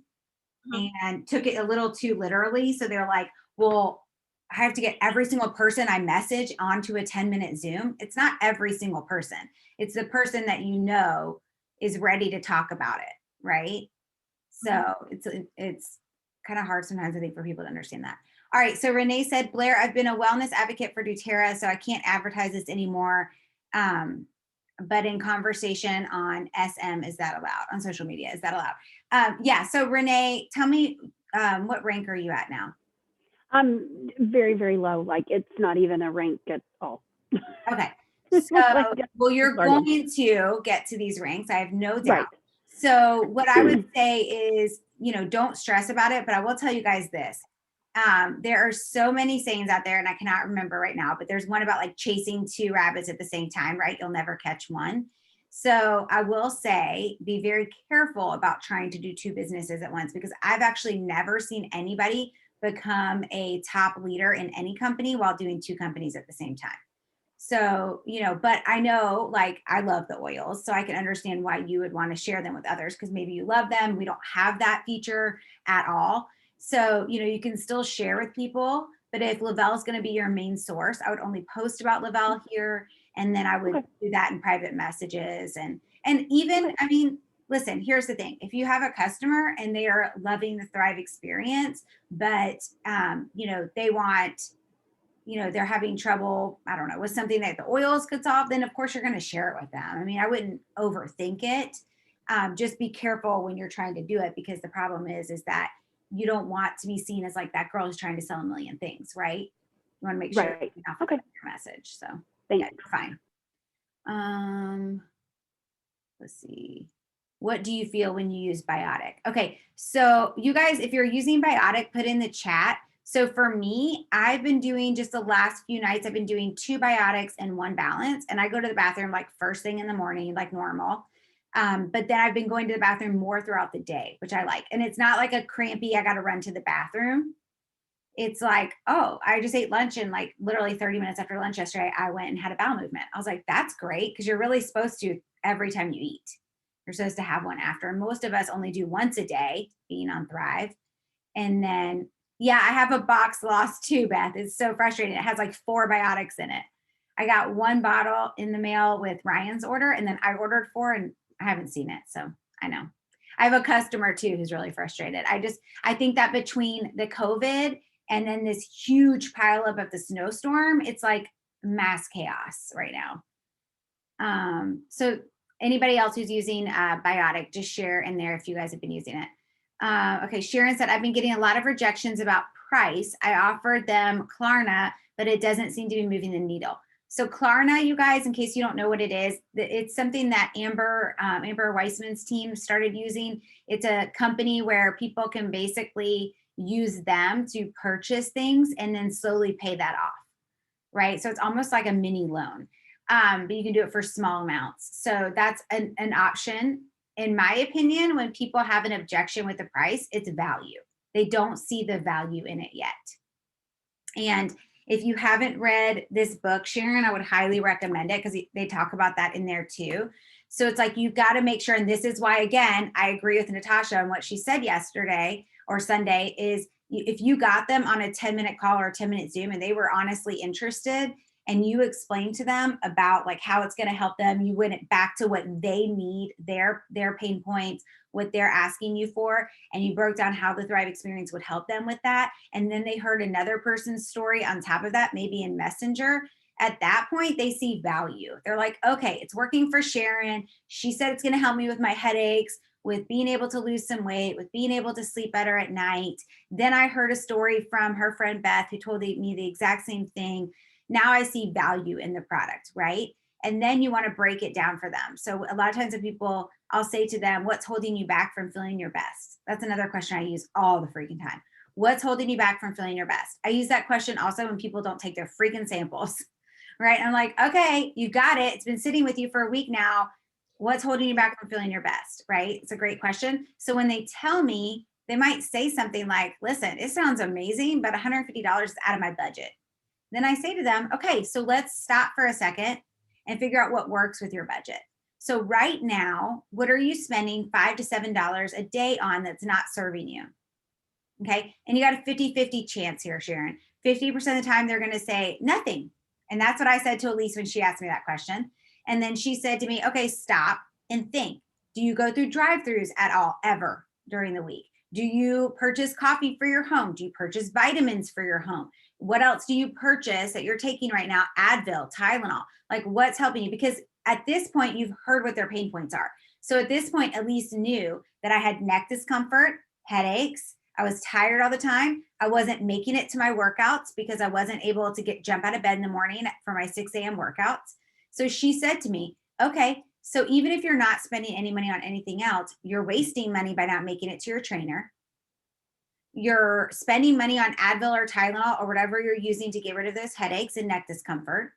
[SPEAKER 1] and took it a little too literally. So they're like, well, I have to get every single person I message onto a 10-minute Zoom. It's not every single person. It's the person that you know is ready to talk about it, right? So it's kind of hard sometimes, I think, for people to understand that. All right, so Renee said, Blair, I've been a wellness advocate for doTERRA, so I can't advertise this anymore. But in conversation on SM, is that allowed? On social media, is that allowed? Yeah, so Renee, tell me, what rank are you at now?
[SPEAKER 6] Very, very low. Like it's not even a rank at all.
[SPEAKER 1] Okay, so, well, you're going to get to these ranks, I have no doubt.
[SPEAKER 6] Right.
[SPEAKER 1] So what I would say is, don't stress about it, but I will tell you guys this. There are so many sayings out there, and I cannot remember right now, but there's one about like chasing two rabbits at the same time, right? You'll never catch one. So I will say, be very careful about trying to do two businesses at once, because I've actually never seen anybody become a top leader in any company while doing two companies at the same time. So, but I know, like, I love the oils, so I can understand why you would want to share them with others, because maybe you love them. We don't have that feature at all. So, you can still share with people, but if Lavelle is going to be your main source, I would only post about Lavelle here. And then I would do that in private messages. And even, I mean, listen, here's the thing. If you have a customer and they are loving the Thrive experience, but, they want, they're having trouble, I don't know, with something that the oils could solve, then of course you're going to share it with them. I mean, I wouldn't overthink it. Just be careful when you're trying to do it, because the problem is that you don't want to be seen as like that girl who's trying to sell a million things, right? You want to make sure
[SPEAKER 6] Right.
[SPEAKER 1] you have
[SPEAKER 6] Okay.
[SPEAKER 1] your message. So
[SPEAKER 6] Thanks.
[SPEAKER 1] yeah, you're fine. Let's see. What do you feel when you use Biotic? Okay, so you guys, if you're using Biotic, put in the chat. So for me, I've been doing, just the last few nights, I've been doing 2 Biotics and 1 Balance. And I go to the bathroom like first thing in the morning, like normal. But then I've been going to the bathroom more throughout the day, which I like. And it's not like a crampy, I got to run to the bathroom. It's like, oh, I just ate lunch, and like literally 30 minutes after lunch yesterday, I went and had a bowel movement. I was like, that's great, because you're really supposed to every time you eat. You're supposed to have one after. And most of us only do once a day, being on Thrive. And then, yeah, I have a box lost too, Beth. It's so frustrating. It has like 4 Biotics in it. I got 1 bottle in the mail with Ryan's order, and then I ordered 4 and I haven't seen it. So I know. I have a customer too who's really frustrated. I think that between the COVID and then this huge pileup of the snowstorm, it's like mass chaos right now. So anybody else who's using Biotic, just share in there if you guys have been using it. Okay, Sharon said, I've been getting a lot of rejections about price. I offered them Klarna, but it doesn't seem to be moving the needle. So Klarna, you guys, in case you don't know what it is, it's something that Amber Weissman's team started using. It's a company where people can basically use them to purchase things and then slowly pay that off, right? So it's almost like a mini loan, but you can do it for small amounts. So that's an option. In my opinion, when people have an objection with the price, it's value. They don't see the value in it yet. And if you haven't read this book, Sharon, I would highly recommend it, because they talk about that in there too. So it's like, you've got to make sure, and this is why, again, I agree with Natasha on what she said yesterday or Sunday, is if you got them on a 10-minute call or a 10-minute Zoom and they were honestly interested, and you explain to them about like how it's going to help them, you went back to what they need, their pain points, what they're asking you for, and you broke down how the Thrive experience would help them with that. And then they heard another person's story on top of that, maybe in Messenger. At that point, they see value. They're like, okay, it's working for Sharon. She said it's going to help me with my headaches, with being able to lose some weight, with being able to sleep better at night. Then I heard a story from her friend Beth, who told me the exact same thing. Now I see value in the product, right? And then you want to break it down for them. So a lot of times when people, I'll say to them, what's holding you back from feeling your best? That's another question I use all the freaking time. What's holding you back from feeling your best? I use that question also when people don't take their freaking samples, right? I'm like, okay, you got it. It's been sitting with you for a week now. What's holding you back from feeling your best, right? It's a great question. So when they tell me, they might say something like, listen, it sounds amazing, but $150 is out of my budget. Then I say to them, okay, so let's stop for a second and figure out what works with your budget. So right now, what are you spending $5 to $7 a day on that's not serving you? Okay, and you got a 50-50 chance here, Sharon. 50% of the time, they're gonna say nothing. And that's what I said to Elise when she asked me that question. And then she said to me, okay, stop and think. Do you go through drive-throughs at all, ever during the week? Do you purchase coffee for your home? Do you purchase vitamins for your home? What else do you purchase that you're taking right now? Advil, Tylenol, like what's helping you? Because at this point, you've heard what their pain points are. So at this point, Elise knew that I had neck discomfort, headaches. I was tired all the time. I wasn't making it to my workouts because I wasn't able to jump out of bed in the morning for my 6 a.m. workouts. So she said to me, okay, so even if you're not spending any money on anything else, you're wasting money by not making it to your trainer. You're spending money on Advil or Tylenol or whatever you're using to get rid of those headaches and neck discomfort.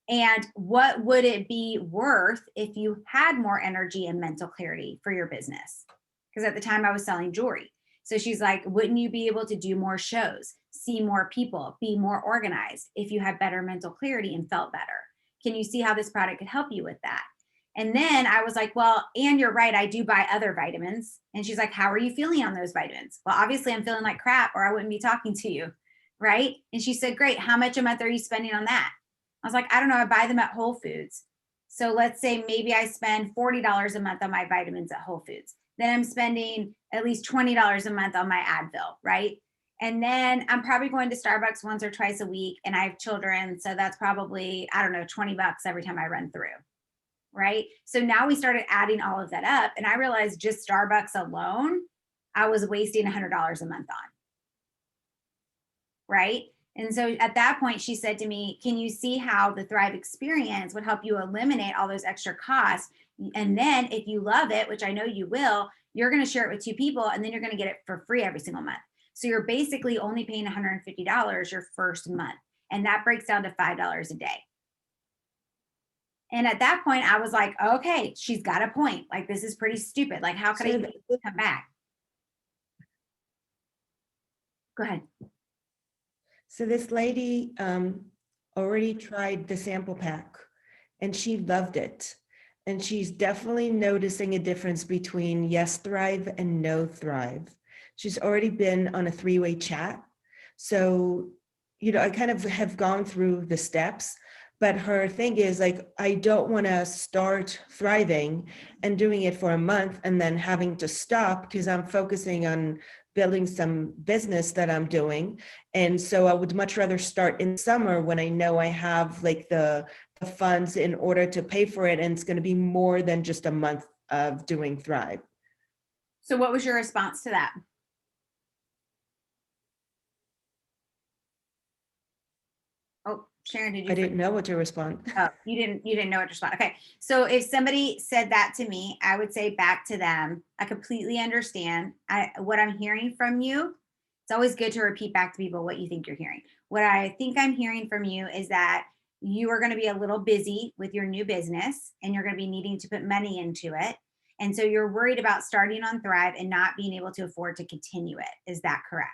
[SPEAKER 1] And what would it be worth if you had more energy and mental clarity for your business? Because at the time I was selling jewelry. So she's like, wouldn't you be able to do more shows, see more people, be more organized if you had better mental clarity and felt better? Can you see how this product could help you with that? And then I was like, well, and you're right, I do buy other vitamins. And she's like, how are you feeling on those vitamins? Well, obviously I'm feeling like crap or I wouldn't be talking to you, right? And she said, great, how much a month are you spending on that? I was like, I don't know, I buy them at Whole Foods. So let's say maybe I spend $40 a month on my vitamins at Whole Foods. Then I'm spending at least $20 a month on my Advil, right? And then I'm probably going to Starbucks once or twice a week, and I have children. So that's probably, I don't know, $20 every time I run through, right? So now we started adding all of that up, and I realized just Starbucks alone, I was wasting $100 a month on, right? And so at that point, she said to me, can you see how the Thrive experience would help you eliminate all those extra costs? And then if you love it, which I know you will, you're going to share it with 2 people, and then you're going to get it for free every single month. So you're basically only paying $150 your first month. And that breaks down to $5 a day. And at that point, I was like, okay, she's got a point. Like, this is pretty stupid. Like, how could I even come back? Go ahead.
[SPEAKER 3] So this lady already tried the sample pack and she loved it. And she's definitely noticing a difference between yes Thrive and no Thrive. She's already been on a 3-way chat. So, you know, I kind of have gone through the steps, but her thing is like, I don't want to start thriving and doing it for a month and then having to stop because I'm focusing on building some business that I'm doing. And so I would much rather start in summer when I know I have like the funds in order to pay for it. And it's going to be more than just a month of doing Thrive.
[SPEAKER 1] So what was your response to that? Oh, Sharon, did you?
[SPEAKER 3] I didn't know what to respond.
[SPEAKER 1] Oh, you didn't know what to respond. Okay. So if somebody said that to me, I would say back to them, I completely understand. What I'm hearing from you, it's always good to repeat back to people what you think you're hearing. What I think I'm hearing from you is that you are going to be a little busy with your new business and you're going to be needing to put money into it. And so you're worried about starting on Thrive and not being able to afford to continue it. Is that correct?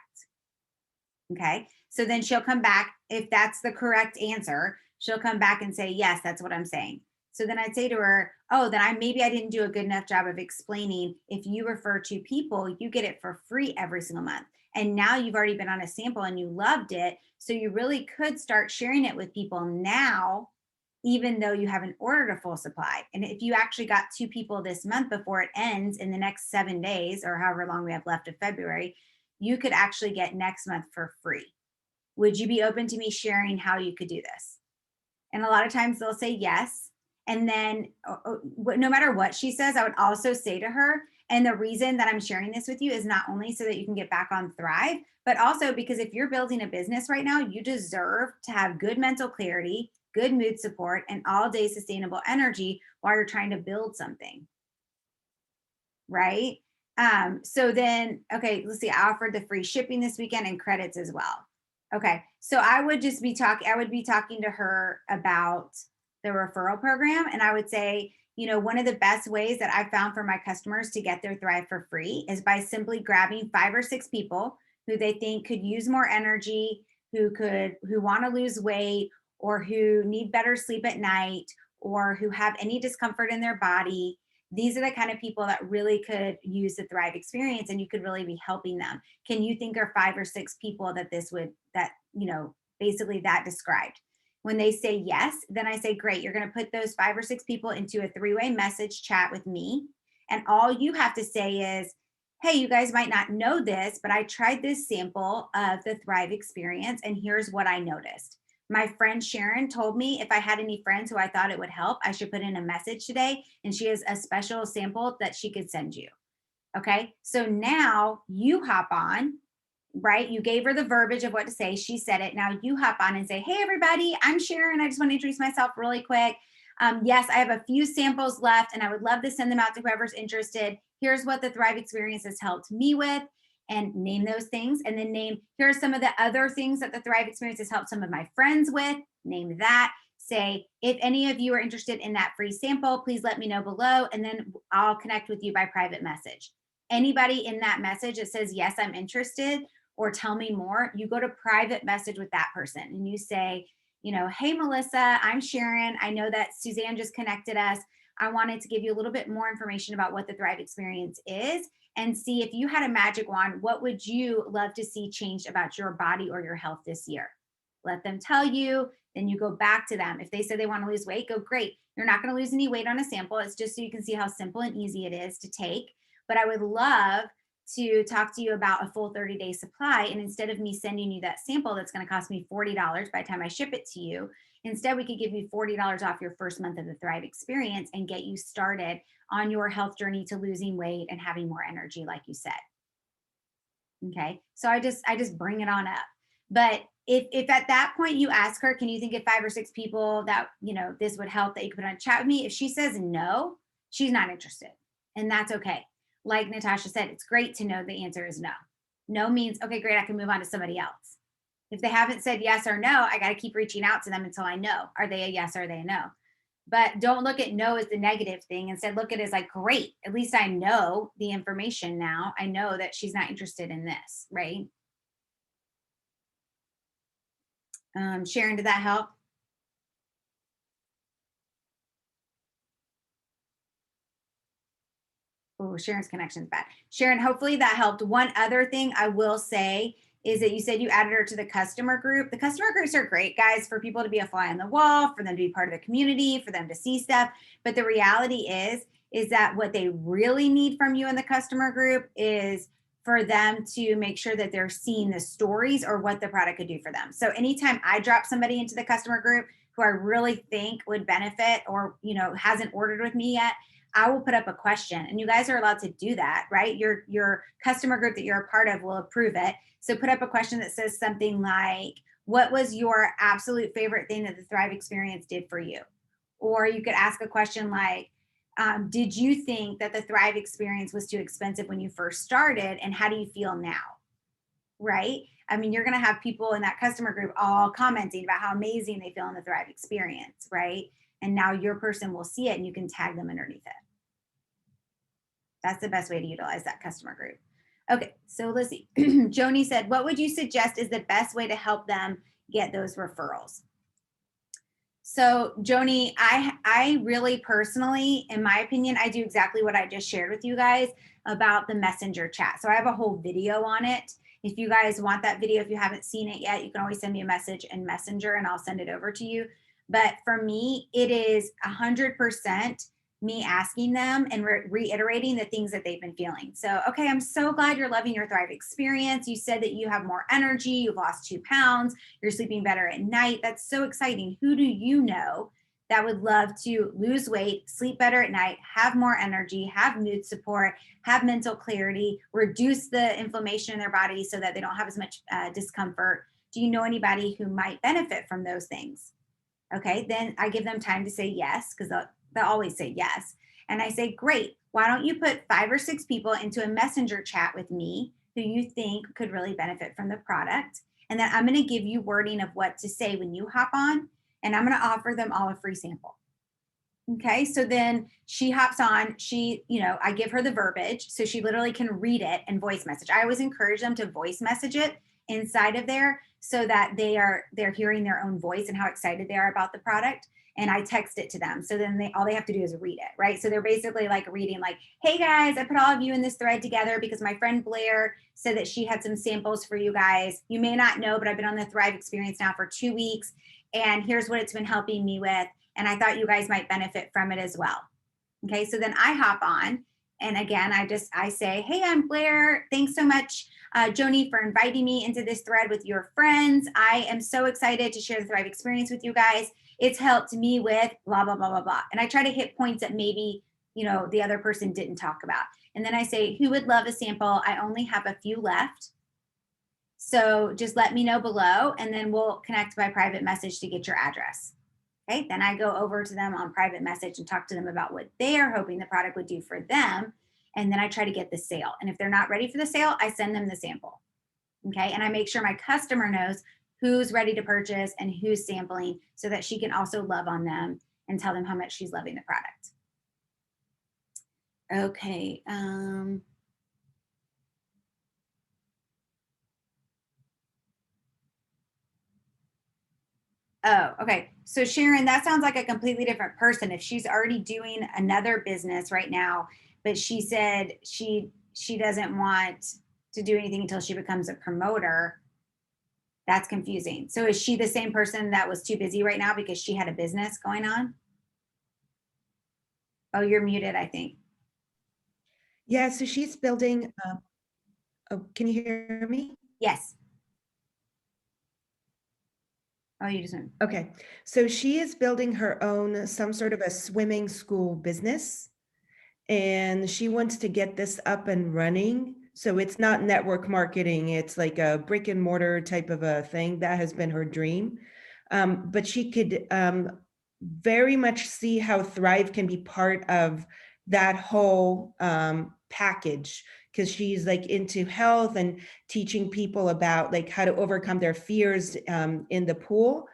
[SPEAKER 1] Okay. So then she'll come back. If that's the correct answer, she'll come back and say, yes, that's what I'm saying. So then I'd say to her, oh, then maybe I didn't do a good enough job of explaining, if you refer 2 people, you get it for free every single month. And now you've already been on a sample and you loved it. So you really could start sharing it with people now, even though you haven't ordered a full supply. And if you actually got 2 people this month before it ends in the next 7 days or however long we have left of February, you could actually get next month for free. Would you be open to me sharing how you could do this? And a lot of times they'll say yes. And then no matter what she says, I would also say to her, and the reason that I'm sharing this with you is not only so that you can get back on Thrive, but also because if you're building a business right now, you deserve to have good mental clarity, good mood support, and all day sustainable energy while you're trying to build something. Right? So then, okay, let's see. I offered the free shipping this weekend and credits as well. Okay. So I would be talking to her about the referral program. And I would say, one of the best ways that I've found for my customers to get their Thrive for free is by simply grabbing 5 or 6 people who they think could use more energy, who want to lose weight, or who need better sleep at night, or who have any discomfort in their body. These are the kind of people that really could use the Thrive experience, and you could really be helping them. Can you think of 5 or 6 people that basically that described? When they say yes, then I say, great, you're going to put those 5 or 6 people into a 3-way message chat with me. And all you have to say is, hey, you guys might not know this, but I tried this sample of the Thrive experience, and here's what I noticed. My friend Sharon told me if I had any friends who I thought it would help, I should put in a message today, and she has a special sample that she could send you. Okay, so now you hop on, right? You gave her the verbiage of what to say. She said it. Now you hop on and say, hey, everybody, I'm Sharon. I just want to introduce myself really quick. Yes, I have a few samples left, and I would love to send them out to whoever's interested. Here's what the Thrive experience has helped me with. And name those things, and then here are some of the other things that the Thrive experience has helped some of my friends with. Name that. Say, if any of you are interested in that free sample, please let me know below, and then I'll connect with you by private message. Anybody in that message that says, yes, I'm interested, or tell me more, you go to private message with that person and you say, hey, Melissa, I'm Sharon. I know that Suzanne just connected us. I wanted to give you a little bit more information about what the Thrive experience is, and see if you had a magic wand, what would you love to see changed about your body or your health this year? Let them tell you, then you go back to them. If they say they want to lose weight, go, great. You're not going to lose any weight on a sample. It's just so you can see how simple and easy it is to take. But I would love to talk to you about a full 30-day supply. And instead of me sending you that sample that's going to cost me $40 by the time I ship it to you, instead we could give you $40 off your first month of the Thrive experience and get you started on your health journey to losing weight and having more energy, like you said. Okay, so I just bring it on up. But if at that point you ask her, can you think of 5 or 6 people that this would help that you could put on a chat with me? If she says no, she's not interested, and that's okay. Like Natasha said, it's great to know the answer is no. No means, okay, great, I can move on to somebody else. If they haven't said yes or no, I got to keep reaching out to them until I know, are they a yes or are they a no? But don't look at no as the negative thing. Instead, look at it as like, great, at least I know the information now. I know that she's not interested in this, right? Sharon, did that help? Oh, Sharon's connection's bad. Sharon, hopefully that helped. One other thing I will say is that you said you added her to the customer group. The customer groups are great, guys, for people to be a fly on the wall, for them to be part of the community, for them to see stuff. But the reality is that what they really need from you in the customer group is for them to make sure that they're seeing the stories or what the product could do for them. So anytime I drop somebody into the customer group who I really think would benefit or, hasn't ordered with me yet, I will put up a question, and you guys are allowed to do that, right? Your customer group that you're a part of will approve it. So put up a question that says something like, what was your absolute favorite thing that the Thrive experience did for you? Or you could ask a question like, did you think that the Thrive experience was too expensive when you first started? And how do you feel now? Right? I mean, you're going to have people in that customer group all commenting about how amazing they feel in the Thrive experience, right? And now your person will see it and you can tag them underneath it. That's the best way to utilize that customer group. Okay, so let's see. Joni said, what would you suggest is the best way to help them get those referrals? So Joni, I really personally, in my opinion, I do exactly what I just shared with you guys about the messenger chat. So I have a whole video on it. If you guys want that video, if you haven't seen it yet, you can always send me a message in Messenger and I'll send it over to you. But for me, it is 100% me asking them and reiterating the things that they've been feeling. So, okay, I'm so glad you're loving your Thrive experience. You said that you have more energy, you've lost 2 pounds, you're sleeping better at night. That's so exciting. Who do you know that would love to lose weight, sleep better at night, have more energy, have mood support, have mental clarity, reduce the inflammation in their body so that they don't have as much discomfort? Do you know anybody who might benefit from those things? Okay, then I give them time to say yes, because they'll always say yes. And I say, great, why don't you put 5 or 6 people into a messenger chat with me who you think could really benefit from the product? And then I'm going to give you wording of what to say when you hop on, and I'm going to offer them all a free sample. Okay, so then she hops on, I give her the verbiage, so she literally can read it and voice message. I always encourage them to voice message it inside of there so that they're hearing their own voice and how excited they are about the product. And I text it to them. So then all they have to do is read it, right? So they're basically like reading like, hey guys, I put all of you in this thread together because my friend Blair said that she had some samples for you guys. You may not know, but I've been on the Thrive experience now for 2 weeks. And here's what it's been helping me with. And I thought you guys might benefit from it as well. Okay, so then I hop on. And again, I say, hey, I'm Blair. Thanks so much, Joni, for inviting me into this thread with your friends. I am so excited to share the Thrive experience with you guys. It's helped me with blah, blah, blah, blah, blah. And I try to hit points that maybe, the other person didn't talk about. And then I say, who would love a sample? I only have a few left. So just let me know below, and then we'll connect by private message to get your address. Okay, then I go over to them on private message and talk to them about what they are hoping the product would do for them. And then I try to get the sale. And if they're not ready for the sale, I send them the sample. Okay, and I make sure my customer knows who's ready to purchase and who's sampling so that she can also love on them and tell them how much she's loving the product. Okay. Oh, okay. So Sharon, that sounds like a completely different person. If she's already doing another business right now, but she said she doesn't want to do anything until she becomes a promoter, that's confusing. So is she the same person that was too busy right now because she had a business going on? Oh, you're muted, I think.
[SPEAKER 3] Yeah, so she's building, oh, can you hear me?
[SPEAKER 1] Yes. Oh, you just went.
[SPEAKER 3] Okay, so she is building her own, some sort of a swimming school business. And she wants to get this up and running. So it's not network marketing. It's like a brick and mortar type of a thing. That has been her dream. But she could very much see how Thrive can be part of that whole package, because she's like into health and teaching people about like how to overcome their fears in the pool.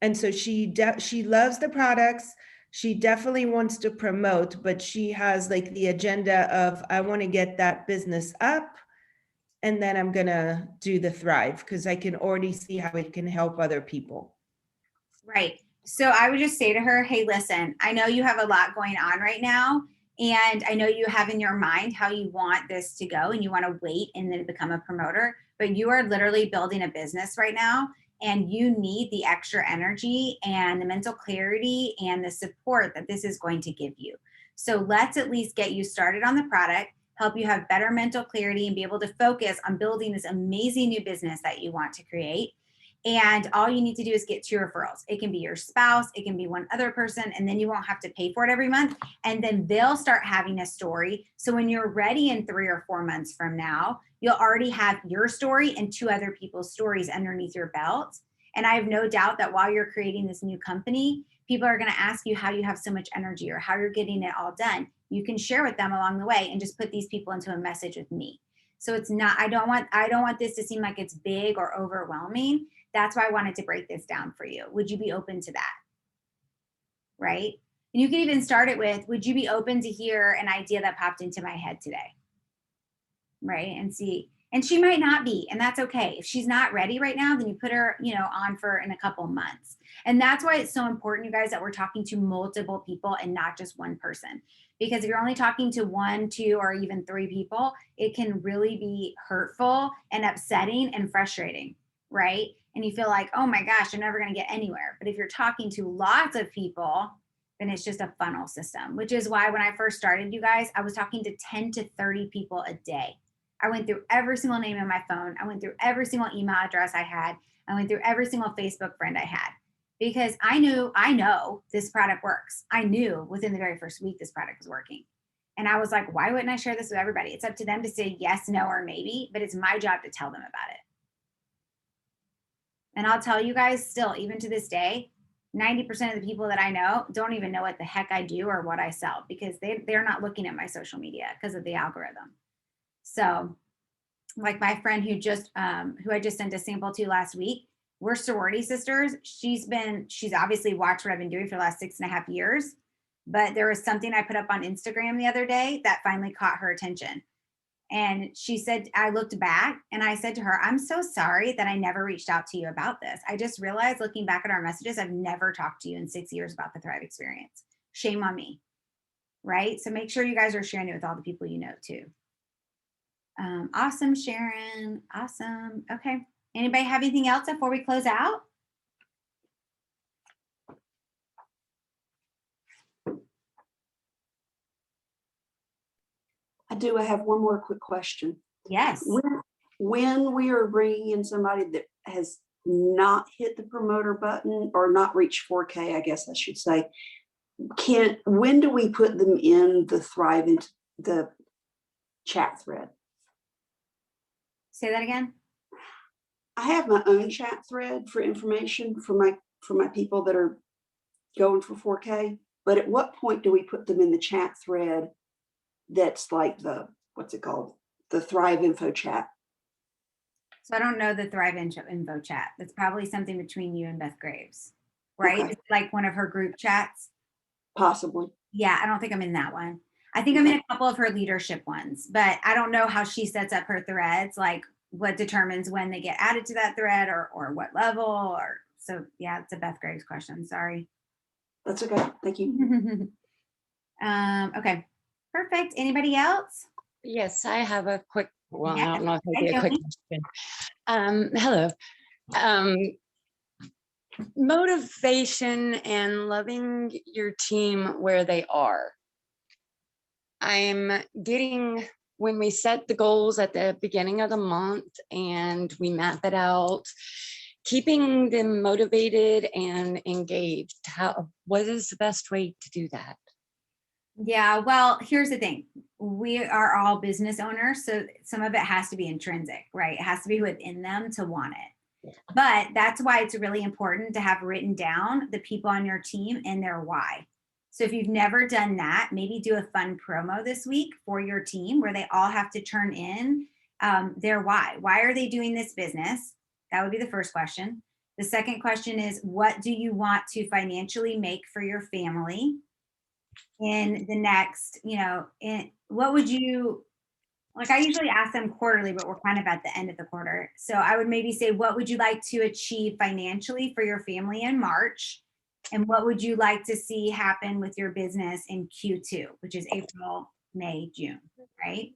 [SPEAKER 3] And so she loves the products. She definitely wants to promote, but she has like the agenda of, I want to get that business up and then I'm going to do the Thrive because I can already see how it can help other people.
[SPEAKER 1] Right. So I would just say to her, hey, listen, I know you have a lot going on right now. And I know you have in your mind how you want this to go and you want to wait and then become a promoter, but you are literally building a business right now. And you need the extra energy and the mental clarity and the support that this is going to give you. So let's at least get you started on the product, help you have better mental clarity and be able to focus on building this amazing new business that you want to create. And all you need to do is get 2 referrals. It can be your spouse, it can be one other person, and then you won't have to pay for it every month. And then they'll start having a story. So when you're ready in 3 or 4 months from now, you'll already have your story and 2 other people's stories underneath your belt. And I have no doubt that while you're creating this new company, people are going to ask you how you have so much energy or how you're getting it all done. You can share with them along the way and just put these people into a message with me. So it's not, I don't want this to seem like it's big or overwhelming. That's why I wanted to break this down for you. Would you be open to that? Right? And you can even start it with, would you be open to hear an idea that popped into my head today? Right? And see And she might not be, and that's okay. If she's not ready right now, then you put her, on for in a couple months. And that's why it's so important, you guys, that we're talking to multiple people and not just one person. Because if you're only talking to 1, 2, or even 3 people, it can really be hurtful and upsetting and frustrating, right? And you feel like, oh my gosh, I'm never going to get anywhere. But if you're talking to lots of people, then it's just a funnel system, which is why when I first started, you guys, I was talking to 10 to 30 people a day. I went through every single name in my phone. I went through every single email address I had. I went through every single Facebook friend I had, because I know this product works. I knew within the very first week this product was working. And I was like, why wouldn't I share this with everybody? It's up to them to say yes, no, or maybe, but it's my job to tell them about it. And I'll tell you guys still, even to this day, 90% of the people that I know don't even know what the heck I do or what I sell, because they're not looking at my social media because of the algorithm. So like my friend who I just sent a sample to last week, we're sorority sisters. She's obviously watched what I've been doing for the last 6.5 years, but there was something I put up on Instagram the other day that finally caught her attention. And she said, I looked back and I said to her, I'm so sorry that I never reached out to you about this. I just realized looking back at our messages, I've never talked to you in 6 years about the Thrive experience. Shame on me. Right? So make sure you guys are sharing it with all the people you know too. Awesome, Sharon. Awesome. Okay. Anybody have anything else before we close out?
[SPEAKER 4] I do. I have one more quick question.
[SPEAKER 1] Yes.
[SPEAKER 4] When we are bringing in somebody that has not hit the promoter button or not reached 4K, I guess I should say, when do we put them in the Thrive into the chat thread?
[SPEAKER 1] Say that again.
[SPEAKER 4] I have my own chat thread for information for my people that are going for 4K. But at what point do we put them in the chat thread that's like what's it called? The Thrive info chat.
[SPEAKER 1] So I don't know the Thrive info chat. That's probably something between you and Beth Graves, right?
[SPEAKER 4] Okay.
[SPEAKER 1] It's like one of her group chats.
[SPEAKER 4] Possibly.
[SPEAKER 1] Yeah, I don't think I'm in that one. I think I'm in a couple of her leadership ones, but I don't know how she sets up her threads, like what determines when they get added to that thread or what level or so. Yeah, it's a Beth Graves question. Sorry.
[SPEAKER 4] That's okay. Thank you.
[SPEAKER 1] Okay, perfect. Anybody else?
[SPEAKER 7] Yes, I have a quick, well,
[SPEAKER 1] Yeah.
[SPEAKER 7] I don't know if
[SPEAKER 1] Hi,
[SPEAKER 7] it'd be a quick question. Hello. Motivation and loving your team where they are. I'm getting, when we set the goals at the beginning of the month and we map it out, keeping them motivated and engaged. What is the best way to do that?
[SPEAKER 1] Yeah, well, here's the thing. We are all business owners, so some of it has to be intrinsic, right? It has to be within them to want it. But that's why it's really important to have written down the people on your team and their why. So if you've never done that, maybe do a fun promo this week for your team where they all have to turn in their why. Why are they doing this business? That would be the first question. The second question is, what do you want to financially make for your family in the next, what would you, like I usually ask them quarterly, but we're kind of at the end of the quarter. So I would maybe say, what would you like to achieve financially for your family in March? And what would you like to see happen with your business in Q2, which is April, May, June, right?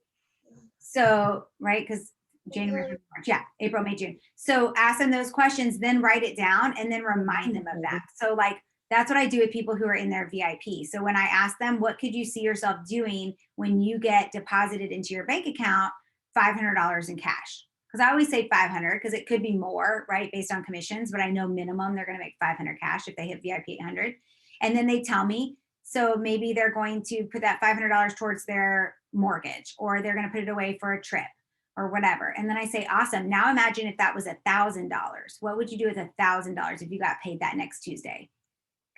[SPEAKER 1] So, right, because January, March, yeah, April, May, June. So ask them those questions, then write it down and then remind them of that. So like, that's what I do with people who are in their VIP. So when I ask them, what could you see yourself doing when you get deposited into your bank account, $500 in cash? Because I always say 500 because it could be more, right? Based on commissions, but I know minimum they're going to make 500 cash if they hit VIP 800. And then they tell me, so maybe they're going to put that $500 towards their mortgage, or they're going to put it away for a trip or whatever. And then I say, awesome. Now imagine if that was $1,000. What would you do with $1,000 if you got paid that next Tuesday?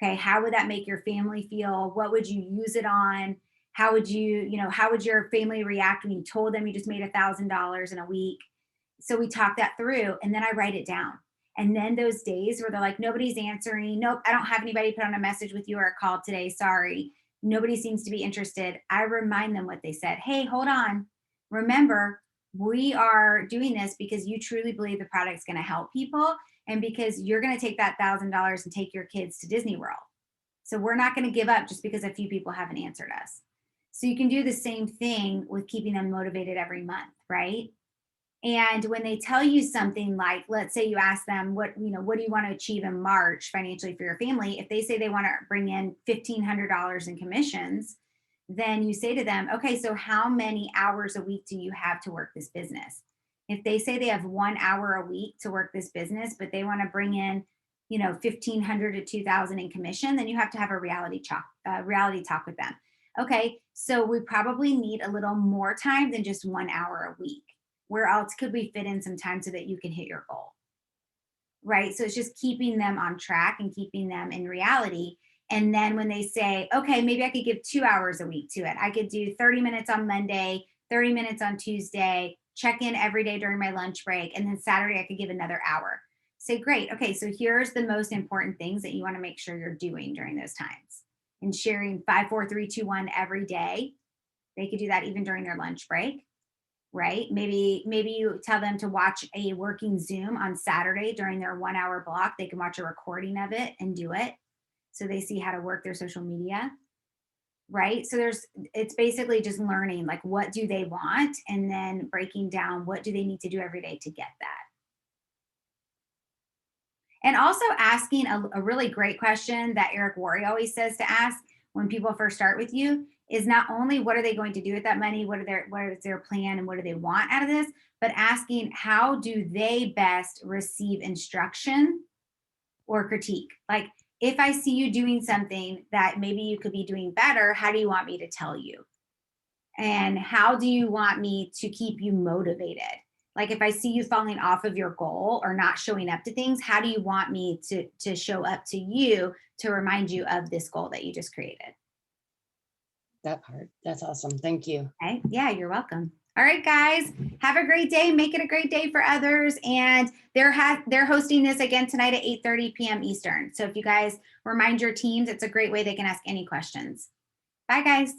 [SPEAKER 1] Okay, how would that make your family feel? What would you use it on? How would how would your family react when you told them you just made $1,000 in a week? So we talk that through and then I write it down. And then those days where they're like, nobody's answering. Nope, I don't have anybody put on a message with you or a call today. Sorry. Nobody seems to be interested. I remind them what they said. Hey, hold on. Remember, we are doing this because you truly believe the product's going to help people and because you're going to take that $1,000 and take your kids to Disney World. So we're not going to give up just because a few people haven't answered us. So you can do the same thing with keeping them motivated every month, right? And when they tell you something like, let's say you ask them, what do you want to achieve in March financially for your family? If they say they want to bring in $1,500 in commissions, then you say to them, okay, so how many hours a week do you have to work this business? If they say they have 1 hour a week to work this business, but they want to bring in, 1,500 to 2,000 in commission, then you have to have a reality talk with them. Okay, so we probably need a little more time than just 1 hour a week. Where else could we fit in some time so that you can hit your goal? Right. So it's just keeping them on track and keeping them in reality. And then when they say, okay, maybe I could give 2 hours a week to it. I could do 30 minutes on Monday, 30 minutes on Tuesday, check in every day during my lunch break. And then Saturday, I could give another hour. Say, great. Okay. So here's the most important things that you want to make sure you're doing during those times and sharing 5, 4, 3, 2, 1 every day. They could do that even during their lunch break. Right? Maybe you tell them to watch a working Zoom on Saturday during their 1 hour block. They can watch a recording of it and do it. So they see how to work their social media. Right? So it's basically just learning like what do they want and then breaking down what do they need to do every day to get that. And also asking a really great question that Eric Worre always says to ask when people first start with you is not only what are they going to do with that money, what is their plan and what do they want out of this, but asking how do they best receive instruction or critique? Like if I see you doing something that maybe you could be doing better, how do you want me to tell you? And how do you want me to keep you motivated? Like if I see you falling off of your goal or not showing up to things, how do you want me to show up to you to remind you of this goal that you just created?
[SPEAKER 7] That part. That's awesome. Thank you.
[SPEAKER 1] Okay. Yeah, you're welcome. All right, guys, have a great day. Make it a great day for others. And they're hosting this again tonight at 8:30 p.m. Eastern. So if you guys remind your teams, it's a great way they can ask any questions. Bye, guys.